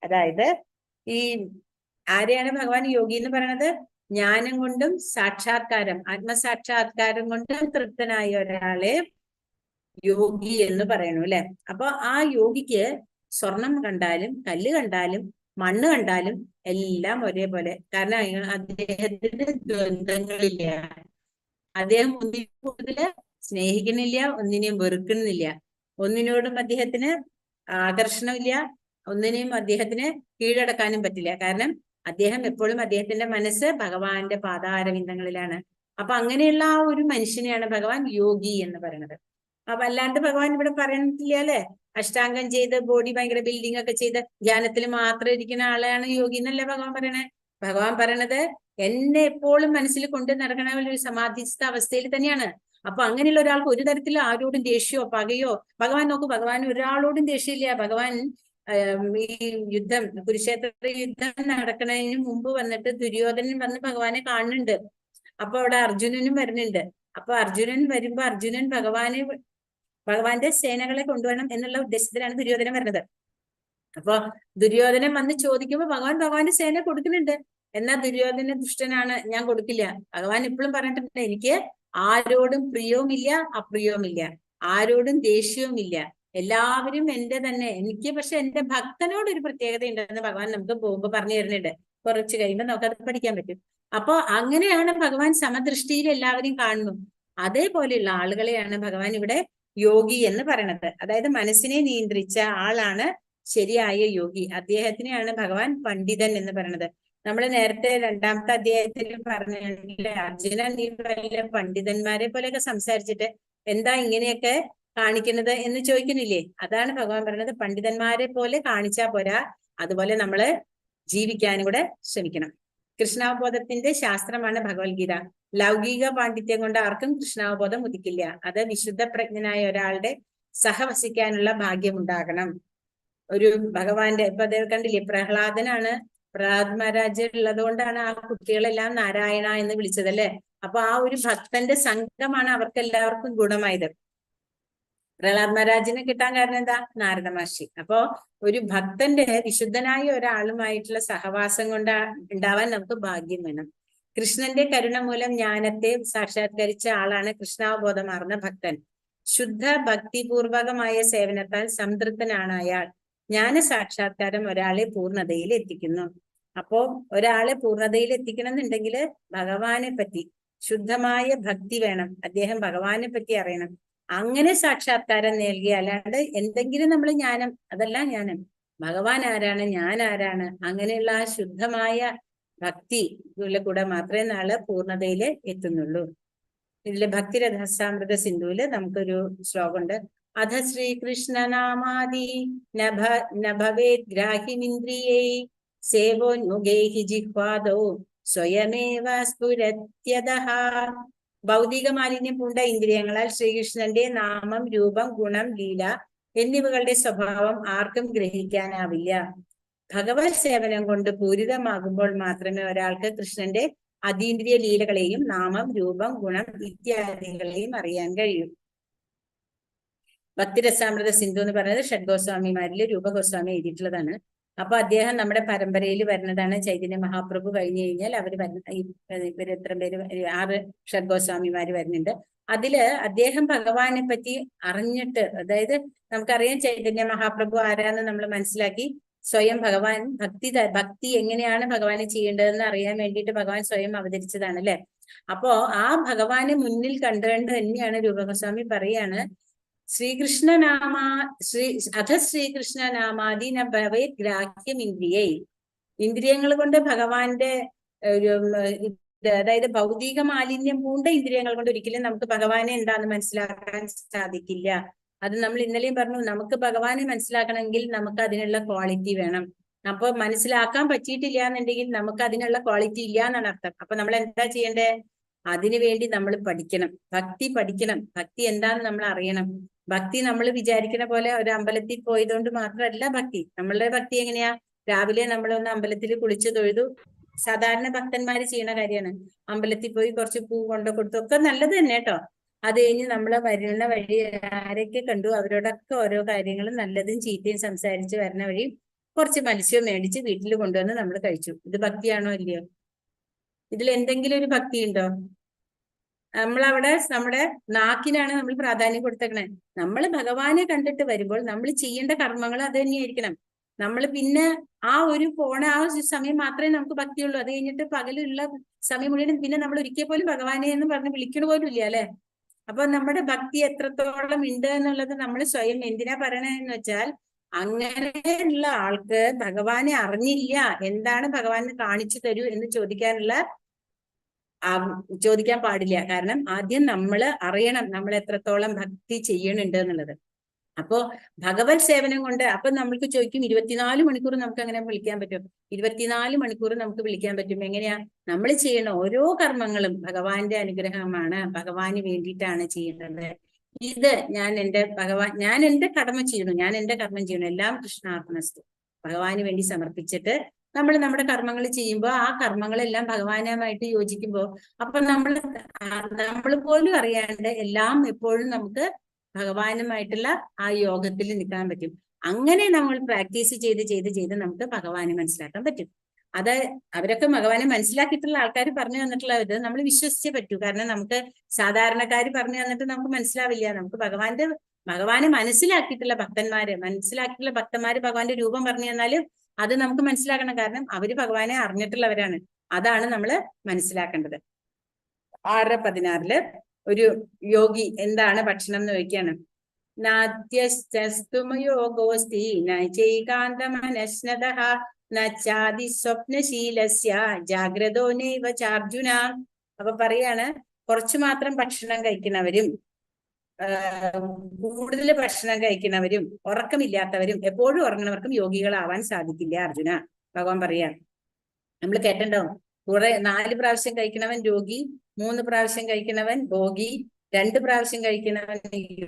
അതായത് ഈ ആരെയാണ് ഭഗവാൻ യോഗി എന്ന് പറയണത്? ജ്ഞാനം കൊണ്ടും സാക്ഷാത്കാരം, ആത്മസാക്ഷാത്കാരം കൊണ്ടും തൃപ്തനായ ഒരാളെ യോഗി എന്ന് പറയണു, അല്ലെ? അപ്പൊ ആ യോഗിക്ക് സ്വർണം കണ്ടാലും കല്ല് കണ്ടാലും മണ്ണ് കണ്ടാലും എല്ലാം ഒരേപോലെ. കാരണം അദ്ദേഹത്തിന് ദ്വന്ദ്ങ്ങളില്ല. അദ്ദേഹം ഒന്നിനും കൂടുതൽ സ്നേഹിക്കണില്ല, ഒന്നിനെയും വെറുക്കണില്ല, ഒന്നിനോടും അദ്ദേഹത്തിന് ആകർഷണമില്ല, ഒന്നിനെയും അദ്ദേഹത്തിന് കീഴടക്കാനും പറ്റില്ല. കാരണം അദ്ദേഹം എപ്പോഴും അദ്ദേഹത്തിന്റെ മനസ്സ് ഭഗവാന്റെ പാതാരവിന്ദങ്ങളിലാണ്. അപ്പൊ അങ്ങനെയുള്ള ആ ഒരു മനുഷ്യനെയാണ് ഭഗവാൻ യോഗി എന്ന് പറയുന്നത്. അപ്പൊ അല്ലാണ്ട് ഭഗവാൻ ഇവിടെ പറയണില്ല, അല്ലെ? അഷ്ടാംഗം ചെയ്ത് ബോഡി ഭയങ്കര ബിൽഡിംഗ് ഒക്കെ ചെയ്ത് ധ്യാനത്തിൽ മാത്രം ഇരിക്കുന്ന ആളെയാണ് യോഗി എന്നല്ലേ ഭഗവാൻ പറയണേ. ഭഗവാൻ പറയണത് എന്നെ എപ്പോഴും മനസ്സിൽ കൊണ്ട് നടക്കണ ഒരു സമാധിസ്ഥ അവസ്ഥയിൽ തന്നെയാണ്. അപ്പൊ അങ്ങനെയുള്ള ഒരാൾക്ക് ഒരു തരത്തിൽ ആരോടും ദേഷ്യമോ പകയോ, ഭഗവാൻ നോക്കൂ, ഭഗവാൻ ഒരാളോടും ദേഷ്യമില്ല. ഭഗവാൻ ഈ യുദ്ധം, കുരുക്ഷേത്ര യുദ്ധം നടക്കുന്നതിന് മുമ്പ് വന്നിട്ട് ദുര്യോധനൻ വന്ന് ഭഗവാനെ കാണുന്നുണ്ട്. അപ്പൊ അവിടെ അർജുനനും വരുന്നുണ്ട്. അപ്പൊ അർജുനൻ വരുമ്പോ അർജുനൻ ഭഗവാന്റെ സേനകളെ കൊണ്ടുവരണം എന്നുള്ള ഉദ്ദേശത്തിലാണ് ദുര്യോധനൻ വരുന്നത്. അപ്പൊ ദുര്യോധനൻ വന്ന് ചോദിക്കുമ്പോ ഭഗവാന്റെ സേന കൊടുക്കുന്നുണ്ട്. എന്നാൽ ദുര്യോധന ദുഷ്ടനാണ്, ഞാൻ കൊടുക്കില്ല. ഭഗവാൻ ഇപ്പോഴും പറഞ്ഞിട്ടുണ്ട്, എനിക്ക് ആരോടും പ്രിയവുമില്ല അപ്രിയവുമില്ല, ആരോടും ദേഷ്യവുമില്ല, എല്ലാവരും എന്റെ തന്നെ. എനിക്ക് പക്ഷെ എന്റെ ഭക്തനോട് ഒരു പ്രത്യേകത ഉണ്ടെന്ന് ഭഗവാൻ നമുക്ക് പോകുമ്പോ പറഞ്ഞു തരുന്നുണ്ട്. കുറച്ച് കഴിയുമ്പോൾ നമുക്കത് പഠിക്കാൻ പറ്റും. അപ്പോ അങ്ങനെയാണ് ഭഗവാൻ സമദൃഷ്ടിയിൽ എല്ലാവരെയും കാണുന്നു. അതേപോലെയുള്ള ആളുകളെയാണ് ഭഗവാൻ ഇവിടെ യോഗി എന്ന് പറയണത്. അതായത് മനസ്സിനെ നിയന്ത്രിച്ച ആളാണ് ശരിയായ യോഗി. അദ്ദേഹത്തിനെയാണ് ഭഗവാൻ പണ്ഡിതൻ എന്ന് പറയണത്. നമ്മൾ നേരത്തെ 2ാമത്തെ അധ്യായത്തിൽ പറഞ്ഞില്ലേ, അർജുനൻ നീ വല്ല പണ്ഡിതന്മാരെ പോലെയൊക്കെ സംസാരിച്ചിട്ട് എന്താ ഇങ്ങനെയൊക്കെ കാണിക്കുന്നത് എന്ന് ചോദിക്കുന്നില്ലേ? അതാണ് ഭഗവാൻ പറയുന്നത്, പണ്ഡിതന്മാരെ പോലെ കാണിച്ചാ പോരാ, അതുപോലെ നമ്മള് ജീവിക്കാനും കൂടെ ശ്രമിക്കണം. കൃഷ്ണാവബോധത്തിന്റെ ശാസ്ത്രമാണ് ഭഗവത്ഗീത. ലൗകിക പാണ്ഡിത്യം കൊണ്ട് ആർക്കും കൃഷ്ണാവബോധം ഉദിക്കില്ല. അത് വിശുദ്ധ പ്രജ്ഞനായ ഒരാളുടെ സഹവസിക്കാനുള്ള ഭാഗ്യം ഉണ്ടാകണം. ഒരു ഭഗവാന്റെ ഇപ്പൊ അതേ കണ്ടില്ലേ, പ്രഹ്ലാദനാണ്, പ്രഹ്ലാദ് മഹാരാജ് ഉള്ളത് കൊണ്ടാണ് ആ കുട്ടികളെല്ലാം നാരായണ എന്ന് വിളിച്ചത് അല്ലെ. അപ്പൊ ആ ഒരു ഭക്തന്റെ സംഘമാണ് അവർക്ക് എല്ലാവർക്കും ഗുണമായത്. പ്രഹ്ലാദ് മഹാരാജിനെ കിട്ടാൻ കാരണം എന്താ? നാരദ മഹർഷി. അപ്പോ ഒരു ഭക്തന്റെ വിശുദ്ധനായ ഒരാളുമായിട്ടുള്ള സഹവാസം കൊണ്ട് ഉണ്ടാവാൻ നമുക്ക് ഭാഗ്യം വേണം. കൃഷ്ണന്റെ കരുണ മൂലം ജ്ഞാനത്തെ സാക്ഷാത്കരിച്ച ആളാണ് കൃഷ്ണാവബോധമാർന്ന ഭക്തൻ. ശുദ്ധ ഭക്തിപൂർവകമായ സേവനത്താൽ സംതൃപ്തനാണ് അയാൾ. ജ്ഞാന സാക്ഷാത്കാരം ഒരാളെ പൂർണ്ണതയിൽ എത്തിക്കുന്നു. അപ്പോ ഒരാളെ പൂർണ്ണതയിൽ എത്തിക്കണം എന്നുണ്ടെങ്കിൽ ഭഗവാനെ പറ്റി ശുദ്ധമായ ഭക്തി വേണം. അദ്ദേഹം ഭഗവാനെ പറ്റി അറിയണം. അങ്ങനെ സാക്ഷാത്കാരം നൽകിയ, അല്ലാണ്ട് എന്തെങ്കിലും നമ്മൾ ജ്ഞാനം, അതല്ല ജ്ഞാനം. ഭഗവാൻ ആരാണ്, ഞാൻ ആരാണ്, അങ്ങനെയുള്ള ആ ശുദ്ധമായ ഭക്തി കൂടെ മാത്രമേ നാളെ പൂർണ്ണതയിൽ എത്തുന്നുള്ളൂ. ഇതില് ഭക്തിരഥാമൃത സിന്ധുവില് നമുക്കൊരു ശ്ലോകമുണ്ട്. അധ ശ്രീകൃഷ്ണ നാമാദി നഭവേത് ഗ്രാഹിമിന്ദ്രിയൈ സേവോന്മുഖൈഹി ജിഹ്വാദോ സ്വയമേവ സ്ഫുരത്യദഃ. ഭൗതിക മാലിന്യം പൂണ്ട ഇന്ദ്രിയങ്ങളാൽ ശ്രീകൃഷ്ണന്റെ നാമം, രൂപം, ഗുണം, ലീല എന്നിവകളുടെ സ്വഭാവം ആർക്കും ഗ്രഹിക്കാനാവില്ല. ഭഗവത് സേവനം കൊണ്ട് പൂരിതമാകുമ്പോൾ മാത്രമേ ഒരാൾക്ക് കൃഷ്ണന്റെ അതീന്ദ്രിയ ലീലകളെയും നാമം, രൂപം, ഗുണം ഇത്യാദികളെയും അറിയാൻ കഴിയും. ഭക്തിരസാമൃത സിന്ധു എന്ന് പറയുന്നത് ഷഡ്ഗോസ്വാമിമാരിൽ രൂപഗോസ്വാമി എഴുതിയിട്ടുള്ളതാണ്. അപ്പൊ അദ്ദേഹം നമ്മുടെ പരമ്പരയിൽ വരുന്നതാണ്. ചൈതന്യ മഹാപ്രഭു കഴിഞ്ഞു കഴിഞ്ഞാൽ അവർ ഇവർ എത്ര പേര്, 6 ഷഡ്ഗോസ്വാമിമാര് വരുന്നുണ്ട്. അതില് അദ്ദേഹം ഭഗവാനെ പറ്റി അറിഞ്ഞിട്ട്, അതായത് നമുക്കറിയാം ചൈതന്യ മഹാപ്രഭു ആരാന്ന് നമ്മൾ മനസ്സിലാക്കി സ്വയം ഭഗവാൻ ഭക്തി എങ്ങനെയാണ് ഭഗവാനെ ചെയ്യേണ്ടതെന്ന് അറിയാൻ വേണ്ടിയിട്ട് ഭഗവാൻ സ്വയം അവതരിച്ചതാണ് അല്ലെ. അപ്പോ ആ ഭഗവാനെ മുന്നിൽ കണ്ടുകൊണ്ട് തന്നെയാണ് രൂപഗോസ്വാമി പറയാണ്, ശ്രീകൃഷ്ണ നാമാദി നഭവേത് ഗ്രാഹ്യം ഇന്ദ്രിയൈ. ഇന്ദ്രിയങ്ങൾ കൊണ്ട് ഭഗവാന്റെ അതായത് ഭൗതിക മാലിന്യം പൂണ്ട ഇന്ദ്രിയങ്ങൾ കൊണ്ട് ഒരിക്കലും നമുക്ക് ഭഗവാനെ എന്താന്ന് മനസ്സിലാക്കാൻ സാധിക്കില്ല. അത് നമ്മൾ ഇന്നലെയും പറഞ്ഞു, നമുക്ക് ഭഗവാനെ മനസ്സിലാക്കണമെങ്കിൽ നമുക്ക് അതിനുള്ള ക്വാളിറ്റി വേണം. അപ്പൊ മനസ്സിലാക്കാൻ പറ്റിയിട്ടില്ല എന്നുണ്ടെങ്കിൽ നമുക്ക് അതിനുള്ള ക്വാളിറ്റി ഇല്ല എന്നാണ് അർത്ഥം. അപ്പൊ നമ്മൾ എന്താ ചെയ്യേണ്ടേ? അതിനു വേണ്ടി നമ്മൾ പഠിക്കണം, ഭക്തി പഠിക്കണം. ഭക്തി എന്താന്ന് നമ്മൾ അറിയണം. ഭക്തി നമ്മൾ വിചാരിക്കുന്ന പോലെ ഒരു അമ്പലത്തിൽ പോയതുകൊണ്ട് മാത്രമല്ല ഭക്തി. നമ്മളുടെ ഭക്തി എങ്ങനെയാ? രാവിലെ നമ്മളൊന്ന് അമ്പലത്തിൽ കുളിച്ചു തൊഴുതു, സാധാരണ ഭക്തന്മാര് ചെയ്യുന്ന കാര്യമാണ്. അമ്പലത്തിൽ പോയി കുറച്ച് പൂ കൊണ്ടു കൊടുത്തു, ഒക്കെ നല്ലത് തന്നെ കേട്ടോ. അത് കഴിഞ്ഞ് നമ്മൾ വരുന്ന വഴി ആരൊക്കെ കണ്ടു അവരോടൊക്കെ ഓരോ കാര്യങ്ങളും നല്ലതും ചീത്തയും സംസാരിച്ച് വരുന്ന വഴി കുറച്ച് മത്സ്യം മേടിച്ച് വീട്ടിൽ കൊണ്ടുവന്ന് നമ്മൾ കഴിച്ചു. ഇത് ഭക്തിയാണോ ഇല്ലയോ? ഇതിൽ എന്തെങ്കിലും ഒരു ഭക്തി ഉണ്ടോ? നമ്മളവിടെ നമ്മുടെ നാക്കിനാണ് നമ്മൾ പ്രാധാന്യം കൊടുത്തേക്കണേ. നമ്മൾ ഭഗവാനെ കണ്ടിട്ട് വരുമ്പോൾ നമ്മൾ ചെയ്യേണ്ട കർമ്മങ്ങൾ അത് തന്നെയായിരിക്കണം. നമ്മൾ പിന്നെ ആ ഒരു പോണ ആ സമയം മാത്രമേ നമുക്ക് ഭക്തിയുള്ളൂ. അത് കഴിഞ്ഞിട്ട് പകലുള്ള സമയം മുഴുവൻ പിന്നെ നമ്മൾ ഒരിക്കൽ പോലും ഭഗവാനെ എന്ന് പറഞ്ഞ് വിളിക്കണ പോലും ഇല്ല അല്ലെ. അപ്പൊ നമ്മുടെ ഭക്തി എത്രത്തോളം ഉണ്ട് എന്നുള്ളത് നമ്മൾ സ്വയം എന്തിനാ പറയണെന്ന് വെച്ചാൽ, അങ്ങനെയുള്ള ആൾക്ക് ഭഗവാനെ അറിഞ്ഞില്ല, എന്താണ് ഭഗവാനെ കാണിച്ചു തരൂ എന്ന് ചോദിക്കാൻ പാടില്ല. കാരണം ആദ്യം നമ്മൾ അറിയണം നമ്മൾ എത്രത്തോളം ഭക്തി ചെയ്യണുണ്ട് എന്നുള്ളത്. അപ്പോ ഭഗവത് സേവനം കൊണ്ട് അപ്പൊ നമ്മൾക്ക് ചോദിക്കും, 24 മണിക്കൂർ നമുക്ക് അങ്ങനെ വിളിക്കാൻ പറ്റും? 24 മണിക്കൂർ നമുക്ക് വിളിക്കാൻ പറ്റും. എങ്ങനെയാ? നമ്മൾ ചെയ്യണ ഓരോ കർമ്മങ്ങളും ഭഗവാന്റെ അനുഗ്രഹമാണ്, ഭഗവാന് വേണ്ടിയിട്ടാണ് ചെയ്യുന്നത്. ഇത് ഞാൻ എന്റെ കടമ ചെയ്യണു, ഞാൻ എന്റെ കർമ്മം ചെയ്യണു, എല്ലാം കൃഷ്ണാർപ്പണസ്തു, ഭഗവാന് വേണ്ടി സമർപ്പിച്ചിട്ട് നമ്മൾ നമ്മുടെ കർമ്മങ്ങൾ ചെയ്യുമ്പോൾ ആ കർമ്മങ്ങളെല്ലാം ഭഗവാനുമായിട്ട് യോജിക്കുമ്പോൾ അപ്പൊ നമ്മൾ പോലും അറിയാണ്ട് എല്ലാം എപ്പോഴും നമുക്ക് ഭഗവാനുമായിട്ടുള്ള ആ യോഗത്തിൽ നിൽക്കാൻ പറ്റും. അങ്ങനെ നമ്മൾ പ്രാക്ടീസ് ചെയ്ത് നമുക്ക് ഭഗവാനെ മനസ്സിലാക്കാൻ പറ്റും. അത് അവരൊക്കെ ഭഗവാനെ മനസ്സിലാക്കിയിട്ടുള്ള ആൾക്കാർ പറഞ്ഞു തന്നിട്ടുള്ള ഇത് നമ്മൾ വിശ്വസിച്ചേ പറ്റൂ. കാരണം നമുക്ക് സാധാരണക്കാർ പറഞ്ഞു തന്നിട്ട് നമുക്ക് മനസ്സിലാവില്ല. നമുക്ക് ഭഗവാനെ മനസ്സിലാക്കിയിട്ടുള്ള ഭക്തന്മാര് ഭഗവാന്റെ രൂപം പറഞ്ഞു തന്നാലും അത് നമുക്ക് മനസ്സിലാക്കണം. കാരണം അവര് ഭഗവാനെ അറിഞ്ഞിട്ടുള്ളവരാണ്. അതാണ് നമ്മൾ മനസ്സിലാക്കേണ്ടത്. 6:16 ഒരു യോഗി എന്താണ് ഭക്ഷണം എന്ന് ചോദിക്കുകയാണ്. നാത്യസ്തുമയോഗോസ്തി നൈചൈകാന്തമനശ്നതഃ നച്ചാദി സ്വപ്നശീലസ്യ ജാഗ്രതോ നൈവ ചാർജുന. അപ്പൊ പറയാണ്, കുറച്ചു മാത്രം ഭക്ഷണം കഴിക്കുന്നവരും കൂടുതൽ ഭക്ഷണം കഴിക്കുന്നവരും ഉറക്കമില്ലാത്തവരും എപ്പോഴും ഉറങ്ങുന്നവർക്കും യോഗികളാവാൻ സാധിക്കില്ല അർജുന. ഭഗവാൻ പറയാ, നമ്മൾ കേട്ടിട്ടുണ്ടാവും, 4 പ്രാവശ്യം കഴിക്കണവൻ രോഗി, 3 പ്രാവശ്യം കഴിക്കണവൻ ഭോഗി, 2 പ്രാവശ്യം കഴിക്കണവൻ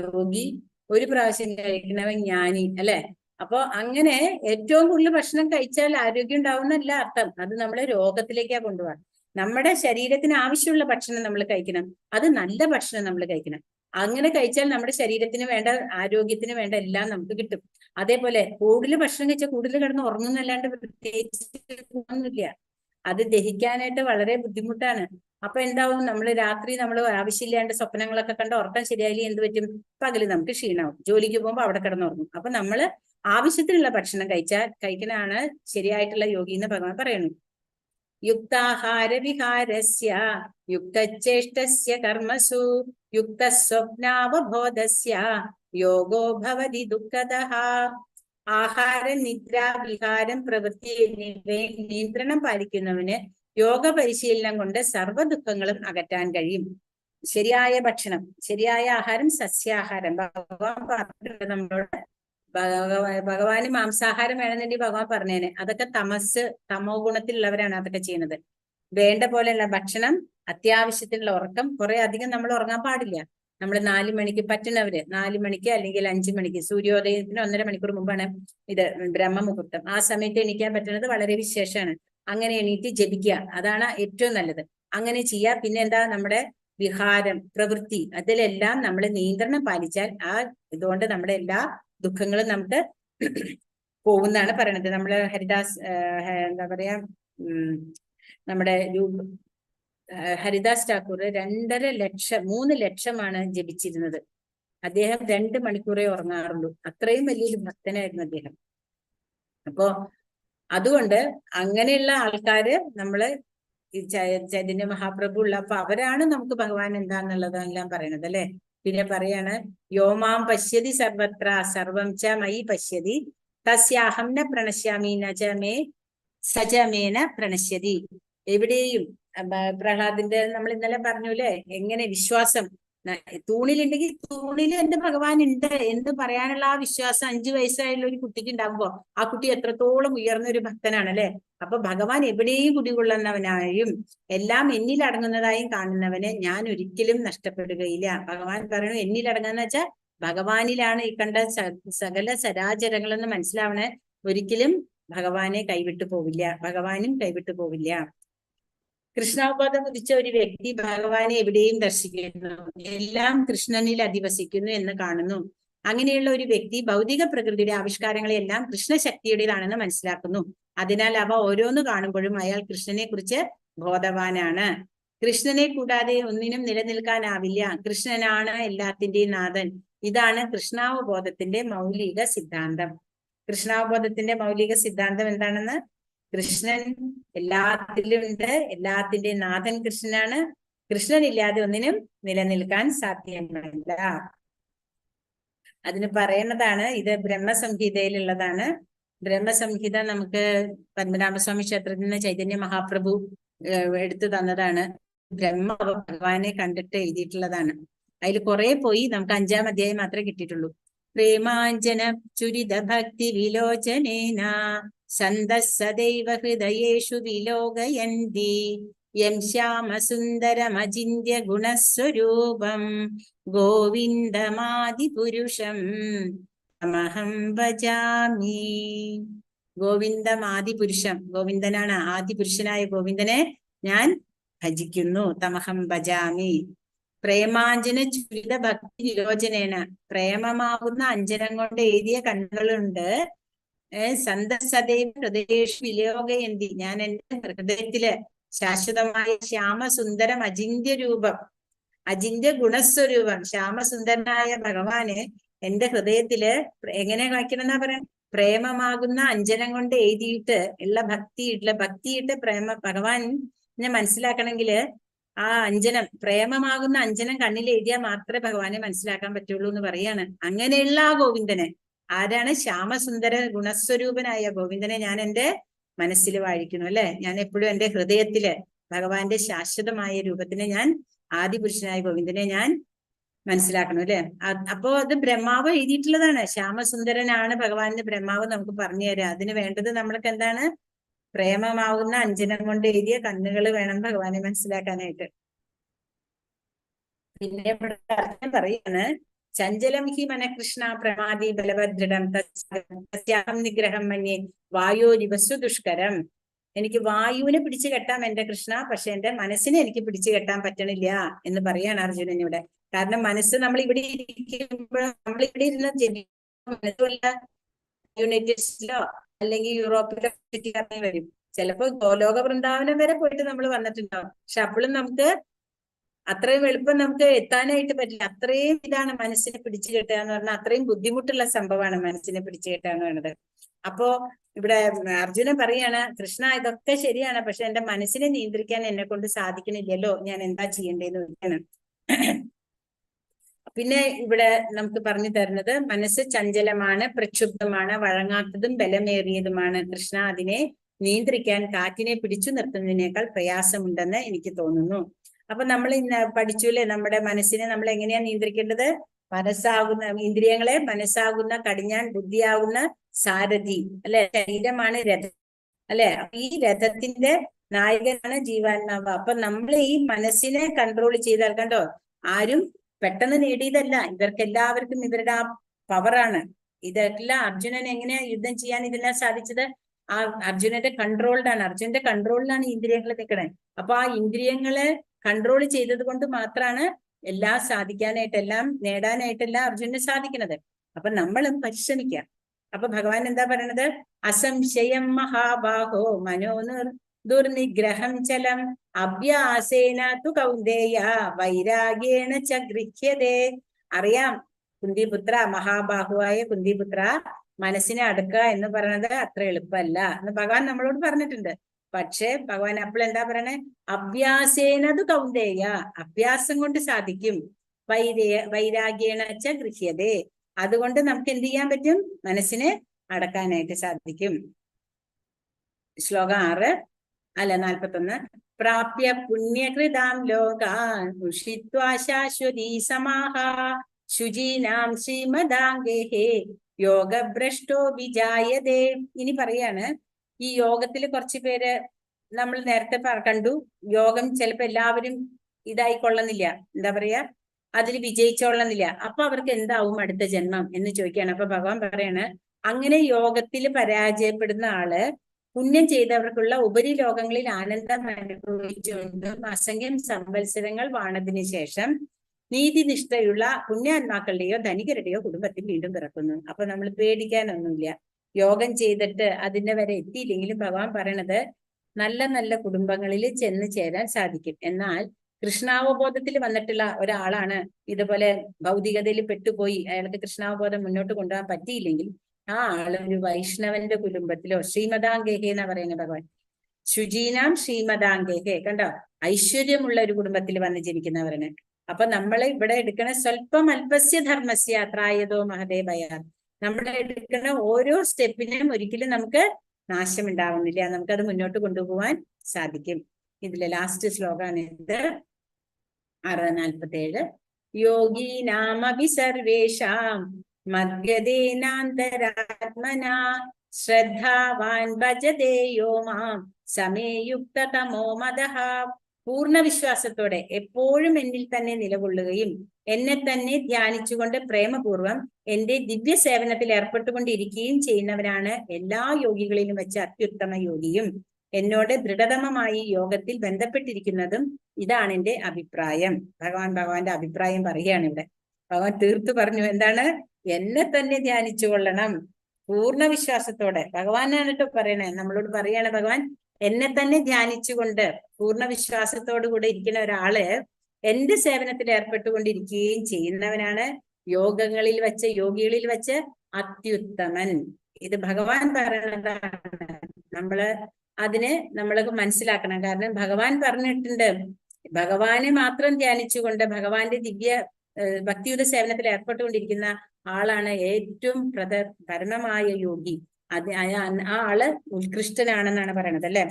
യോഗി, 1 പ്രാവശ്യം കഴിക്കണവൻ ജ്ഞാനി, അല്ലെ? അപ്പൊ അങ്ങനെ ഏറ്റവും കൂടുതൽ ഭക്ഷണം കഴിച്ചാൽ ആരോഗ്യം ഉണ്ടാവുന്നല്ല അർത്ഥം. അത് നമ്മളെ രോഗത്തിലേക്കാ കൊണ്ടുപോകാൻ. നമ്മുടെ ശരീരത്തിന് ആവശ്യമുള്ള ഭക്ഷണം നമ്മൾ കഴിക്കണം. അത് നല്ല ഭക്ഷണം നമ്മൾ കഴിക്കണം. അങ്ങനെ കഴിച്ചാൽ നമ്മുടെ ശരീരത്തിന് വേണ്ട, ആരോഗ്യത്തിന് വേണ്ട എല്ലാം നമുക്ക് കിട്ടും. അതേപോലെ കൂടുതൽ ഭക്ഷണം കഴിച്ചാൽ കൂടുതൽ കിടന്ന് ഉറങ്ങുന്നല്ലാണ്ട് പ്രത്യേകിച്ച് ഒന്നുമില്ല. അത് ദഹിക്കാനായിട്ട് വളരെ ബുദ്ധിമുട്ടാണ്. അപ്പൊ എന്താവും, രാത്രി നമ്മൾ ആവശ്യമില്ലാണ്ട് സ്വപ്നങ്ങളൊക്കെ കണ്ട് ഉറക്കം ശരിയായില്ലേ എന്ത് പറ്റും? പകല് നമുക്ക് ക്ഷീണാവും. ജോലിക്ക് പോകുമ്പോൾ അവിടെ കിടന്നുറങ്ങും. അപ്പൊ നമ്മള് ആവശ്യത്തിനുള്ള ഭക്ഷണം കഴിക്കണാണ് ശരിയായിട്ടുള്ള യോഗി എന്ന് ഭഗവാൻ പറയുന്നു. യുക്താഹാര വിഹാരസ്യ യുക്തചേഷ്ടസ്യ കർമ്മസു യുക്ത സ്വപ്നാവബോധസ്യ യോഗോ ഭവതി ദുഃഖദഃ. ആഹാരം, നിദ്ര, വിഹാരം, പ്രവൃത്തി എന്നിവയിൽ നിയന്ത്രണം പാലിക്കുന്നവന് യോഗ പരിശീലനം കൊണ്ട് സർവ്വ ദുഃഖങ്ങളും അകറ്റാൻ കഴിയും. ശരിയായ ഭക്ഷണം, ശരിയായ ആഹാരം, സസ്യാഹാരം. ഭഗവാൻ പറഞ്ഞിട്ടുണ്ട് നമ്മളോട്. ഭഗവാന് മാംസാഹാരം വേണമെന്നുണ്ടെങ്കിൽ ഭഗവാൻ പറഞ്ഞേനെ. അതൊക്കെ തമോ ഗുണത്തിലുള്ളവരാണ് അതൊക്കെ ചെയ്യുന്നത്. വേണ്ട പോലെയുള്ള ഭക്ഷണം, അത്യാവശ്യത്തിനുള്ള ഉറക്കം. കുറെ അധികം നമ്മൾ ഉറങ്ങാൻ പാടില്ല. നമ്മൾ 4 മണിക്ക് പറ്റുന്നവര് 4 മണിക്ക് അല്ലെങ്കിൽ 5 മണിക്ക്, സൂര്യോദയത്തിന് 1.5 മണിക്കൂർ മുമ്പാണ് ഇത് ബ്രഹ്മമുഹൂർത്തം. ആ സമയത്ത് എണീക്കാൻ പറ്റുന്നത് വളരെ വിശേഷമാണ്. അങ്ങനെ എണീറ്റ് ജപിക്കുക, അതാണ് ഏറ്റവും നല്ലത്. അങ്ങനെ ചെയ്യുക. പിന്നെ എന്താ, നമ്മുടെ വിഹാരം, പ്രവൃത്തി, അതിലെല്ലാം നമ്മൾ നിയന്ത്രണം പാലിച്ചാൽ ഇതുകൊണ്ട് നമ്മുടെ എല്ലാ ദുഃഖങ്ങളും നമുക്ക് പോകുന്നാണ് പറയണത്. നമ്മള് ഹരിദാസ് എന്താ പറയാ, നമ്മുടെ ഹരിദാസ് ഠാക്കൂർ 2.5 ലക്ഷം 3 ലക്ഷമാണ് ജപിച്ചിരുന്നത്. അദ്ദേഹം 2 മണിക്കൂറേ ഉറങ്ങാറുള്ളൂ. അത്രയും വലിയൊരു ഭക്തനായിരുന്നു അദ്ദേഹം. അപ്പോ അതുകൊണ്ട് അങ്ങനെയുള്ള ആൾക്കാര് നമ്മള് ചൈതന്യ മഹാപ്രഭു ഉള്ള, അപ്പൊ അവരാണ് നമുക്ക് ഭഗവാൻ എന്താന്നുള്ളതെല്ലാം പറയണത്, അല്ലെ? പിന്നെ പറയാണ്, യോമാം പശ്യതി സർവത്ര സർവം ച മയി പശ്യതി തസ്യാഹം ന പ്രണശ്യാമി നചമേ സജമേന പ്രണശ്യതി. എവിടെയും പ്രഹ്ലാദിന്റെ നമ്മൾ ഇന്നലെ പറഞ്ഞൂല്ലേ, എങ്ങനെ വിശ്വാസം തൂണിലുണ്ടെങ്കിൽ തൂണിൽ എന്റെ ഭഗവാൻ ഉണ്ട് എന്ന് പറയാനുള്ള ആ വിശ്വാസം 5 വയസ്സായുള്ള ഒരു കുട്ടിക്ക് ഉണ്ടാകുമ്പോ ആ കുട്ടി എത്രത്തോളം ഉയർന്ന ഒരു ഭക്തനാണ്, അല്ലെ? അപ്പൊ ഭഗവാൻ എവിടെയും കുടികൊള്ളുന്നവനായും എല്ലാം എന്നിലടങ്ങുന്നതായും കാണുന്നവനെ ഞാൻ ഒരിക്കലും നഷ്ടപ്പെടുകയില്ല. ഭഗവാൻ പറയണു, എന്നിലടങ്ങുന്ന വെച്ചാൽ ഭഗവാനിലാണ് ഈ കണ്ട സകല സരാചരങ്ങളെന്ന് മനസ്സിലാവണേ. ഒരിക്കലും ഭഗവാനെ കൈവിട്ടു പോവില്ല, ഭഗവാനും കൈവിട്ടു പോവില്ല. കൃഷ്ണാവബോധം ഉദിച്ച ഒരു വ്യക്തി ഭഗവാനെ എവിടെയും ദർശിക്കുന്നു, എല്ലാം കൃഷ്ണനിൽ അധിവസിക്കുന്നു എന്ന് കാണുന്നു. അങ്ങനെയുള്ള ഒരു വ്യക്തി ഭൗതിക പ്രകൃതിയുടെ ആവിഷ്കാരങ്ങളെല്ലാം കൃഷ്ണശക്തിയുടേതാണെന്ന് മനസ്സിലാക്കുന്നു. അതിനാൽ അവ ഓരോന്ന് കാണുമ്പോഴും അയാൾ കൃഷ്ണനെ കുറിച്ച് ബോധവാനാണ്. കൃഷ്ണനെ കൂടാതെ ഒന്നിനും നിലനിൽക്കാനാവില്ല. കൃഷ്ണനാണ് എല്ലാത്തിന്റെയും നാഥൻ. ഇതാണ് കൃഷ്ണാവബോധത്തിന്റെ മൗലിക സിദ്ധാന്തം. കൃഷ്ണാവബോധത്തിന്റെ മൗലിക സിദ്ധാന്തം എന്താണെന്ന്, കൃഷ്ണൻ എല്ലാത്തിലും ഉണ്ട്, എല്ലാത്തിന്റെയും നാഥൻ കൃഷ്ണനാണ്. കൃഷ്ണനില്ലാതെ ഒന്നിനും നിലനിൽക്കാൻ സാധ്യമല്ല. അതിന് പറയുന്നതാണ്, ഇത് ബ്രഹ്മസംഹിതയിലുള്ളതാണ്. ബ്രഹ്മസംഹിത നമുക്ക് പത്മനാഭസ്വാമി ക്ഷേത്രത്തിൽ നിന്ന് ചൈതന്യ മഹാപ്രഭു എടുത്തു തന്നതാണ്. ഭഗവാനെ കണ്ടിട്ട് എഴുതിയിട്ടുള്ളതാണ്. അതിൽ കുറെ പോയി, നമുക്ക് 5-ാം അധ്യായം മാത്രമേ കിട്ടിയിട്ടുള്ളൂ. പ്രേമാഞ്ജന ചുരിത ഭക്തി വിലോചനേന സദൈവ ഹൃദയേഷു വിലോകയന്തി യം ശ്യാമസുന്ദരമചിന്യ ഗുണസ്വരൂപം ഗോവിന്ദമാദിപുരുഷം തമഹം ഭജാമി. ഗോവിന്ദമാദിപുരുഷം, ഗോവിന്ദനാണ് ആദിപുരുഷനായ ഗോവിന്ദനെ ഞാൻ ഭജിക്കുന്നു. തമഹം ഭജാമി. പ്രേമാഞ്ജന ചുരിത ഭക്തി വിലോചനേന, പ്രേമമാകുന്ന അഞ്ജനം കൊണ്ട് എഴുതിയ കണ്ണുകളുണ്ട്. സദൈവ ഹൃദയേഷു വിലോകയന്തി, ഞാൻ എന്റെ ഹൃദയത്തില് ശാശ്വതമായ ശ്യാമസുന്ദരം അചിന്യ രൂപം, അചിന്യ ഗുണസ്വരൂപം ശ്യാമസുന്ദരനായ ഭഗവാന് എന്റെ ഹൃദയത്തില് എങ്ങനെ വായിക്കണം എന്നാ പറയാൻ, പ്രേമമാകുന്ന അഞ്ജനം കൊണ്ട് എഴുതിയിട്ട് ഉള്ള ഭക്തിയിട്ട് ഭഗവാനെ മനസ്സിലാക്കണമെങ്കിൽ ആ അഞ്ജനം, പ്രേമമാകുന്ന അഞ്ജനം കണ്ണിൽ എഴുതിയാൽ മാത്രമേ ഭഗവാനെ മനസ്സിലാക്കാൻ പറ്റുള്ളൂ എന്ന് പറയാണ്. അങ്ങനെയുള്ള ആ ഗോവിന്ദനെ, ആരാണ്? ശ്യാമസുന്ദര ഗുണസ്വരൂപനായ ഗോവിന്ദനെ ഞാൻ എന്റെ മനസ്സിൽ വാഴിക്കുന്നു അല്ലെ. ഞാൻ എപ്പോഴും എന്റെ ഹൃദയത്തില് ഭഗവാന്റെ ശാശ്വതമായ രൂപത്തിനെ ഞാൻ, ആദിപുരുഷനായ ഗോവിന്ദനെ ഞാൻ മനസ്സിലാക്കണം അല്ലെ. അപ്പോ അത് ബ്രഹ്മാവ് എഴുതിയിട്ടുള്ളതാണ്. ശ്യാമസുന്ദരനാണ് ഭഗവാന്റെ ബ്രഹ്മാവ് നമുക്ക് പറഞ്ഞു തരാം. അതിന് വേണ്ടത് നമ്മൾക്ക് എന്താണ്? പ്രേമമാവുന്ന അഞ്ജനം കൊണ്ട് എഴുതിയ കണ്ണുകൾ വേണം ഭഗവാനെ മനസ്സിലാക്കാനായിട്ട്. പിന്നെ ഇവിടെ അർത്ഥം പറയാണ്, ചഞ്ചലം ഹി മനകൃഷ്ണ പ്രമാദി ബലഭദ്രം തസ്യാഹം നിഗ്രഹം മന്യേ വായോരിവസ്തു ദുഷ്കരം. എനിക്ക് വായുവിനെ പിടിച്ചു കെട്ടാം എന്റെ കൃഷ്ണ, പക്ഷെ എന്റെ മനസ്സിനെ എനിക്ക് പിടിച്ചു കെട്ടാൻ പറ്റണില്ല എന്ന് പറയാണ് അർജുനനിവിടെ. കാരണം മനസ്സ് നമ്മൾ ഇവിടെ ഇരിക്കുമ്പോൾ, നമ്മളിവിടെ ഇരുന്ന് മനസ്സുമല്ല യുണൈറ്റഡ് സ്റ്റേറ്റ്സിലോ അല്ലെങ്കിൽ യൂറോപ്പിലോ ചുറ്റിക്കറങ്ങി വരും. ചിലപ്പോ ഗോലോക വൃന്ദാവനം വരെ പോയിട്ട് നമ്മൾ വന്നിട്ടുണ്ടാവും. പക്ഷെ അപ്പോഴും നമുക്ക് അത്രയും എളുപ്പം നമുക്ക് എത്താനായിട്ട് പറ്റില്ല. അത്രയും ഇതാണ് മനസ്സിനെ പിടിച്ചു കെട്ടുക എന്ന് പറഞ്ഞാൽ, അത്രയും ബുദ്ധിമുട്ടുള്ള സംഭവമാണ് മനസ്സിനെ പിടിച്ചു കെട്ടുക എന്ന് പറയുന്നത്. അപ്പോ ഇവിടെ അർജുനൻ പറയാണ്, കൃഷ്ണ ഇതൊക്കെ ശരിയാണ്, പക്ഷെ എന്റെ മനസ്സിനെ നിയന്ത്രിക്കാൻ എന്നെ കൊണ്ട് സാധിക്കണില്ലല്ലോ, ഞാൻ എന്താ ചെയ്യേണ്ടതെന്ന് ചോദിക്കാണ്. പിന്നെ ഇവിടെ നമുക്ക് പറഞ്ഞു തരുന്നത്, മനസ്സ് ചഞ്ചലമാണ്, പ്രക്ഷുബ്ധമാണ്, വഴങ്ങാത്തതും ബലമേറിയതുമാണ്. കൃഷ്ണ അതിനെ നിയന്ത്രിക്കാൻ കാറ്റിനെ പിടിച്ചു നിർത്തുന്നതിനേക്കാൾ പ്രയാസമുണ്ടെന്ന് എനിക്ക് തോന്നുന്നു. അപ്പൊ നമ്മൾ ഇന്ന് പഠിച്ചുല്ലേ, നമ്മുടെ മനസ്സിനെ നമ്മൾ എങ്ങനെയാ നിയന്ത്രിക്കേണ്ടത്? മനസ്സാകുന്ന ഇന്ദ്രിയങ്ങളെ മനസ്സാകുന്ന കടിഞ്ഞാൻ, ബുദ്ധിയാകുന്ന സാരഥി അല്ലെ. ശരീരമാണ് രഥം അല്ലെ. ഈ രഥത്തിന്റെ നായകനാണ് ജീവാത്മാവ്. അപ്പൊ നമ്മൾ ഈ മനസ്സിനെ കൺട്രോൾ ചെയ്താൽ, കണ്ടോ, ആരും പെട്ടെന്ന് നേടിയതല്ല, ഇവർക്കെല്ലാവർക്കും ഇവരുടെ ആ പവറാണ്. ഇതെല്ലാം അർജുനൻ എങ്ങനെയാ യുദ്ധം ചെയ്യാൻ ഇതെല്ലാം സാധിച്ചത്? ആ അർജുനന്റെ കൺട്രോൾഡാണ്, അർജുനന്റെ കൺട്രോളിലാണ് ഇന്ദ്രിയങ്ങൾ നിൽക്കണേ. അപ്പൊ ആ ഇന്ദ്രിയങ്ങളെ കൺട്രോൾ ചെയ്തത് കൊണ്ട് മാത്രമാണ് എല്ലാം സാധിക്കാനായിട്ട്, എല്ലാം നേടാനായിട്ടെല്ലാം അർജുനന് സാധിക്കുന്നത്. അപ്പൊ നമ്മളും പരിശ്രമിക്കാം. അപ്പൊ ഭഗവാൻ എന്താ പറയണത്? അസംശയം മഹാബാഹോ മനോ ദുർനിഗ്രഹം ചലം അഭ്യാസേന തു കൗന്ദേയ വൈരാഗ്യേണ ച ഗൃഹ്യതേ. അറിയാം കുന്തിപുത്ര, മഹാബാഹുവായ കുന്തിപുത്ര, മനസ്സിനെ അടക്കുക എന്ന് പറയുന്നത് അത്ര എളുപ്പമല്ല എന്ന് ഭഗവാൻ നമ്മളോട് പറഞ്ഞിട്ടുണ്ട്. പക്ഷെ ഭഗവാൻ അപ്പോൾ എന്താ പറയണേ? അഭ്യാസേനതു കൗന്ദേയ, അഭ്യാസം കൊണ്ട് സാധിക്കും. വൈരാഗ്യേണ ച ഗൃഹ്യതേ, അതുകൊണ്ട് നമുക്ക് എന്ത് ചെയ്യാൻ പറ്റും? മനസ്സിനെ അടക്കാനായിട്ട് സാധിക്കും. ശ്ലോകം 41. പ്രാപ്യ പുണ്യകൃതാം ലോകാൻ ഉഷിത്വാ ശാശ്വതീ സമാഹ ശുചീനാം ശ്രീമദാംഗേഹേ യോഗഭ്രഷ്ടോ വിജായതേ. ഇനി പറയാണ്, ഈ യോഗത്തിൽ കുറച്ച് പേര് നമ്മൾ നേരത്തെ കണ്ടു, യോഗം ചിലപ്പോ എല്ലാവരും ഇതായിക്കൊള്ളുന്നില്ല, എന്താ പറയാ, അതിൽ വിജയിച്ചോളുന്നില്ല. അപ്പൊ അവർക്ക് എന്താവും അടുത്ത ജന്മം എന്ന് ചോദിക്കുകയാണ്. അപ്പൊ ഭഗവാൻ പറയാണ്, അങ്ങനെ യോഗത്തിൽ പരാജയപ്പെടുന്ന ആള് പുണ്യം ചെയ്തവർക്കുള്ള ഉപരി ലോകങ്ങളിൽ ആനന്ദം അനുഭവിച്ചുകൊണ്ടും അസംഖ്യം സംവത്സരങ്ങൾ വാണതിനു ശേഷം നീതിനിഷ്ഠയുള്ള പുണ്യാത്മാക്കളുടെയോ ധനികരുടെയോ കുടുംബത്തിൽ വീണ്ടും പിറക്കുന്നു. അപ്പൊ നമ്മൾ പേടിക്കാനൊന്നുമില്ല. യോഗം ചെയ്തിട്ട് അതിന്റെ വരെ എത്തിയില്ലെങ്കിലും ഭഗവാൻ പറയണത് നല്ല നല്ല കുടുംബങ്ങളിൽ ചെന്ന് ചേരാൻ സാധിക്കും. എന്നാൽ കൃഷ്ണാവബോധത്തിൽ വന്നിട്ടുള്ള ഒരാളാണ് ഇതുപോലെ ഭൗതികതയിൽ പെട്ടുപോയി, അയാൾക്ക് കൃഷ്ണാവബോധം മുന്നോട്ട് കൊണ്ടുപോകാൻ പറ്റിയില്ലെങ്കിൽ ആ ആള് ഒരു വൈഷ്ണവന്റെ കുടുംബത്തിലോ, ശ്രീമദാംഗേഹേ എന്നാ പറയുന്നത് ഭഗവാൻ, ശുചീനാം ശ്രീമദാംഗേഹേ, കണ്ടോ, ഐശ്വര്യമുള്ള ഒരു കുടുംബത്തിൽ വന്ന് ജനിക്കുന്നവരാണ്. അപ്പൊ നമ്മൾ ഇവിടെ എടുക്കണ സ്വല്പം അല്പസ്യ ധർമ്മസ്യ ത്രായതോ മഹദേ ഭയാ, നമ്മുടെ എടുക്കുന്ന ഓരോ സ്റ്റെപ്പിനും ഒരിക്കലും നമുക്ക് നാശം ഉണ്ടാവുന്നില്ല, നമുക്കത് മുന്നോട്ട് കൊണ്ടുപോകാൻ സാധിക്കും. ഇതിലെ ലാസ്റ്റ് ശ്ലോകമാണ് ഇത്, 6:47. യോഗീനാമപി സർവേഷാം മദ്ഗതേനാന്തരാത്മനാ ശ്രദ്ധാവാൻ ഭജതേ യോ മാം സമേയുക്തതമോ മദഃ. പൂർണ്ണ വിശ്വാസത്തോടെ എപ്പോഴും എന്നിൽ തന്നെ നിലകൊള്ളുകയും എന്നെ തന്നെ ധ്യാനിച്ചുകൊണ്ട് പ്രേമപൂർവം എന്റെ ദിവ്യ സേവനത്തിൽ ഏർപ്പെട്ടുകൊണ്ടിരിക്കുകയും ചെയ്യുന്നവരാണ് എല്ലാ യോഗികളിലും വെച്ച് അത്യുത്തമ യോഗിയും. എന്നോട് ദൃഢതമമായി യോഗത്തിൽ ബന്ധപ്പെട്ടിരിക്കുന്നതും ഇതാണ് എന്റെ അഭിപ്രായം. ഭഗവാന്റെ അഭിപ്രായം പറയുകയാണ് ഇവിടെ. ഭഗവാൻ തീർത്തു പറഞ്ഞു, എന്താണ്? എന്നെ തന്നെ ധ്യാനിച്ചു കൊള്ളണം, പൂർണ്ണ വിശ്വാസത്തോടെ ഭഗവാനാണ് കേട്ടോ പറയണേ, നമ്മളോട് പറയാണ് ഭഗവാൻ എന്നെ തന്നെ ധ്യാനിച്ചുകൊണ്ട് പൂർണ്ണ വിശ്വാസത്തോടു കൂടെ ഇരിക്കുന്ന ഒരാള് എന്റെ സേവനത്തിൽ ഏർപ്പെട്ടുകൊണ്ടിരിക്കുകയും ചെയ്യുന്നവനാണ് യോഗങ്ങളിൽ വെച്ച് യോഗികളിൽ വെച്ച് അത്യുത്തമൻ. ഇത് ഭഗവാൻ പറയണതാണ്. അതിനെ നമ്മളൊക്കെ മനസ്സിലാക്കണം. കാരണം ഭഗവാൻ പറഞ്ഞിട്ടുണ്ട്, ഭഗവാനെ മാത്രം ധ്യാനിച്ചുകൊണ്ട് ഭഗവാന്റെ ദിവ്യ ഭക്തിയുത സേവനത്തിൽ ഏർപ്പെട്ടുകൊണ്ടിരിക്കുന്ന ആളാണ് ഏറ്റവും പരമമായ യോഗി. ആ ആള് ഉത്കൃഷ്ടനാണെന്നാണ് പറയണത് അല്ലെ.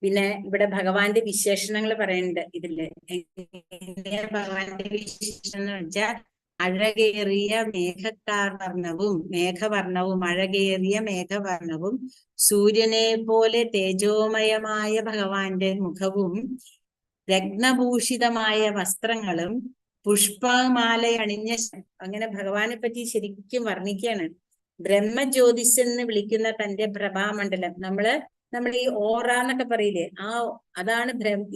പിന്നെ ഇവിടെ ഭഗവാന്റെ വിശേഷണങ്ങൾ പറയുന്നുണ്ട് ഇതില്. ഭഗവാന്റെ വിശേഷണം എന്ന് വെച്ചാൽ അഴകേറിയ മേഘവർണ്ണവും അഴകേറിയ മേഘവർണ്ണവും സൂര്യനെ പോലെ തേജോമയമായ ഭഗവാന്റെ മുഖവും രത്നഭൂഷിതമായ വസ്ത്രങ്ങളും പുഷ്പമാല അണിഞ്ഞ, അങ്ങനെ ഭഗവാനെ പറ്റി ശരിക്കും വർണ്ണിക്കുകയാണ്. ബ്രഹ്മജ്യോതിസ് എന്ന് വിളിക്കുന്ന തന്റെ പ്രഭാമണ്ഡലം, നമ്മൾ ഈ ഓറ എന്നൊക്കെ പറയില്ലേ, അതാണ്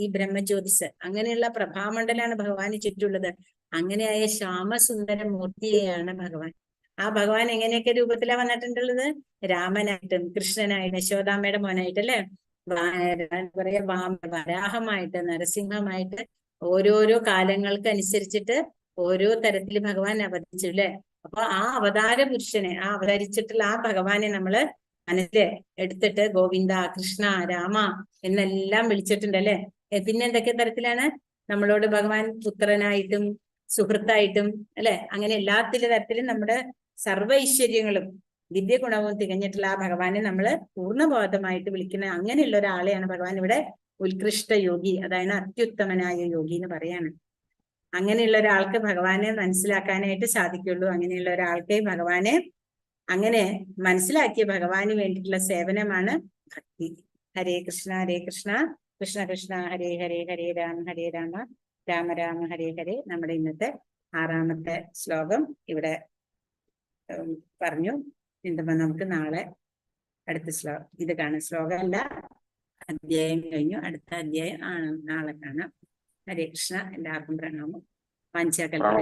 ഈ ബ്രഹ്മജ്യോതിസ്. അങ്ങനെയുള്ള പ്രഭാമണ്ഡലാണ് ഭഗവാന് ചുറ്റുള്ളത്. അങ്ങനെയായ ശ്യാമസുന്ദര മൂർത്തിയെയാണ് ഭഗവാൻ. ആ ഭഗവാൻ എങ്ങനെയൊക്കെ രൂപത്തിലാണ് വന്നിട്ടുള്ളത്? രാമനായിട്ടും കൃഷ്ണനായിട്ടും യശോദാമ്മയുടെ മോനായിട്ടല്ലേ, പറയാ വരാഹമായിട്ട് നരസിംഹമായിട്ട് ഓരോരോ കാലങ്ങൾക്ക് അനുസരിച്ചിട്ട് ഓരോ തരത്തിൽ ഭഗവാൻ അവതരിച്ചു അല്ലെ. അപ്പൊ ആ അവതാര പുരുഷനെ, ആ അവതരിച്ചിട്ടുള്ള ആ ഭഗവാനെ നമ്മള് മനസ്സില് എടുത്തിട്ട് ഗോവിന്ദ, കൃഷ്ണ, രാമ എന്നെല്ലാം വിളിച്ചിട്ടുണ്ടല്ലേ. പിന്നെ എന്തൊക്കെ തരത്തിലാണ് നമ്മളോട് ഭഗവാൻ പുത്രനായിട്ടും സുഹൃത്തായിട്ടും അല്ലെ, അങ്ങനെ എല്ലാത്തിലും തരത്തിലും നമ്മുടെ സർവ്വ ഐശ്വര്യങ്ങളും ദിവ്യ ഗുണവും തികഞ്ഞിട്ടുള്ള ആ ഭഗവാനെ നമ്മള് പൂർണ്ണബോധമായിട്ട് വിളിക്കുന്ന അങ്ങനെയുള്ള ഒരാളെയാണ് ഭഗവാൻ ഇവിടെ ഉത്കൃഷ്ട യോഗി, അതായത് അത്യുത്തമനായ യോഗി എന്ന് പറയാണ്. അങ്ങനെയുള്ള ഒരാൾക്ക് ഭഗവാനെ മനസ്സിലാക്കാനായിട്ട് സാധിക്കുള്ളൂ. അങ്ങനെയുള്ള ഒരാൾക്ക് ഭഗവാനെ അങ്ങനെ മനസ്സിലാക്കിയ ഭഗവാന് വേണ്ടിയിട്ടുള്ള സേവനമാണ് ഭക്തി. ഹരേ കൃഷ്ണ ഹരേ കൃഷ്ണ കൃഷ്ണ കൃഷ്ണ ഹരേ ഹരേ ഹരേ രാമ രാമ രാമ ഹരേ ഹരേ. നമ്മുടെ ഇന്നത്തെ 6ാമത്തെ ശ്ലോകം ഇവിടെ പറഞ്ഞു. വീണ്ടും നമുക്ക് നാളെ അടുത്ത ശ്ലോകം ഇത് കാണാം. ശ്ലോകമല്ല, അധ്യായം കഴിഞ്ഞു. അടുത്ത അധ്യായം നാളെ കാണാം. ഹരേ കൃഷ്ണ. എല്ലാവർക്കും പ്രണാമം. പഞ്ചകൽപ്പ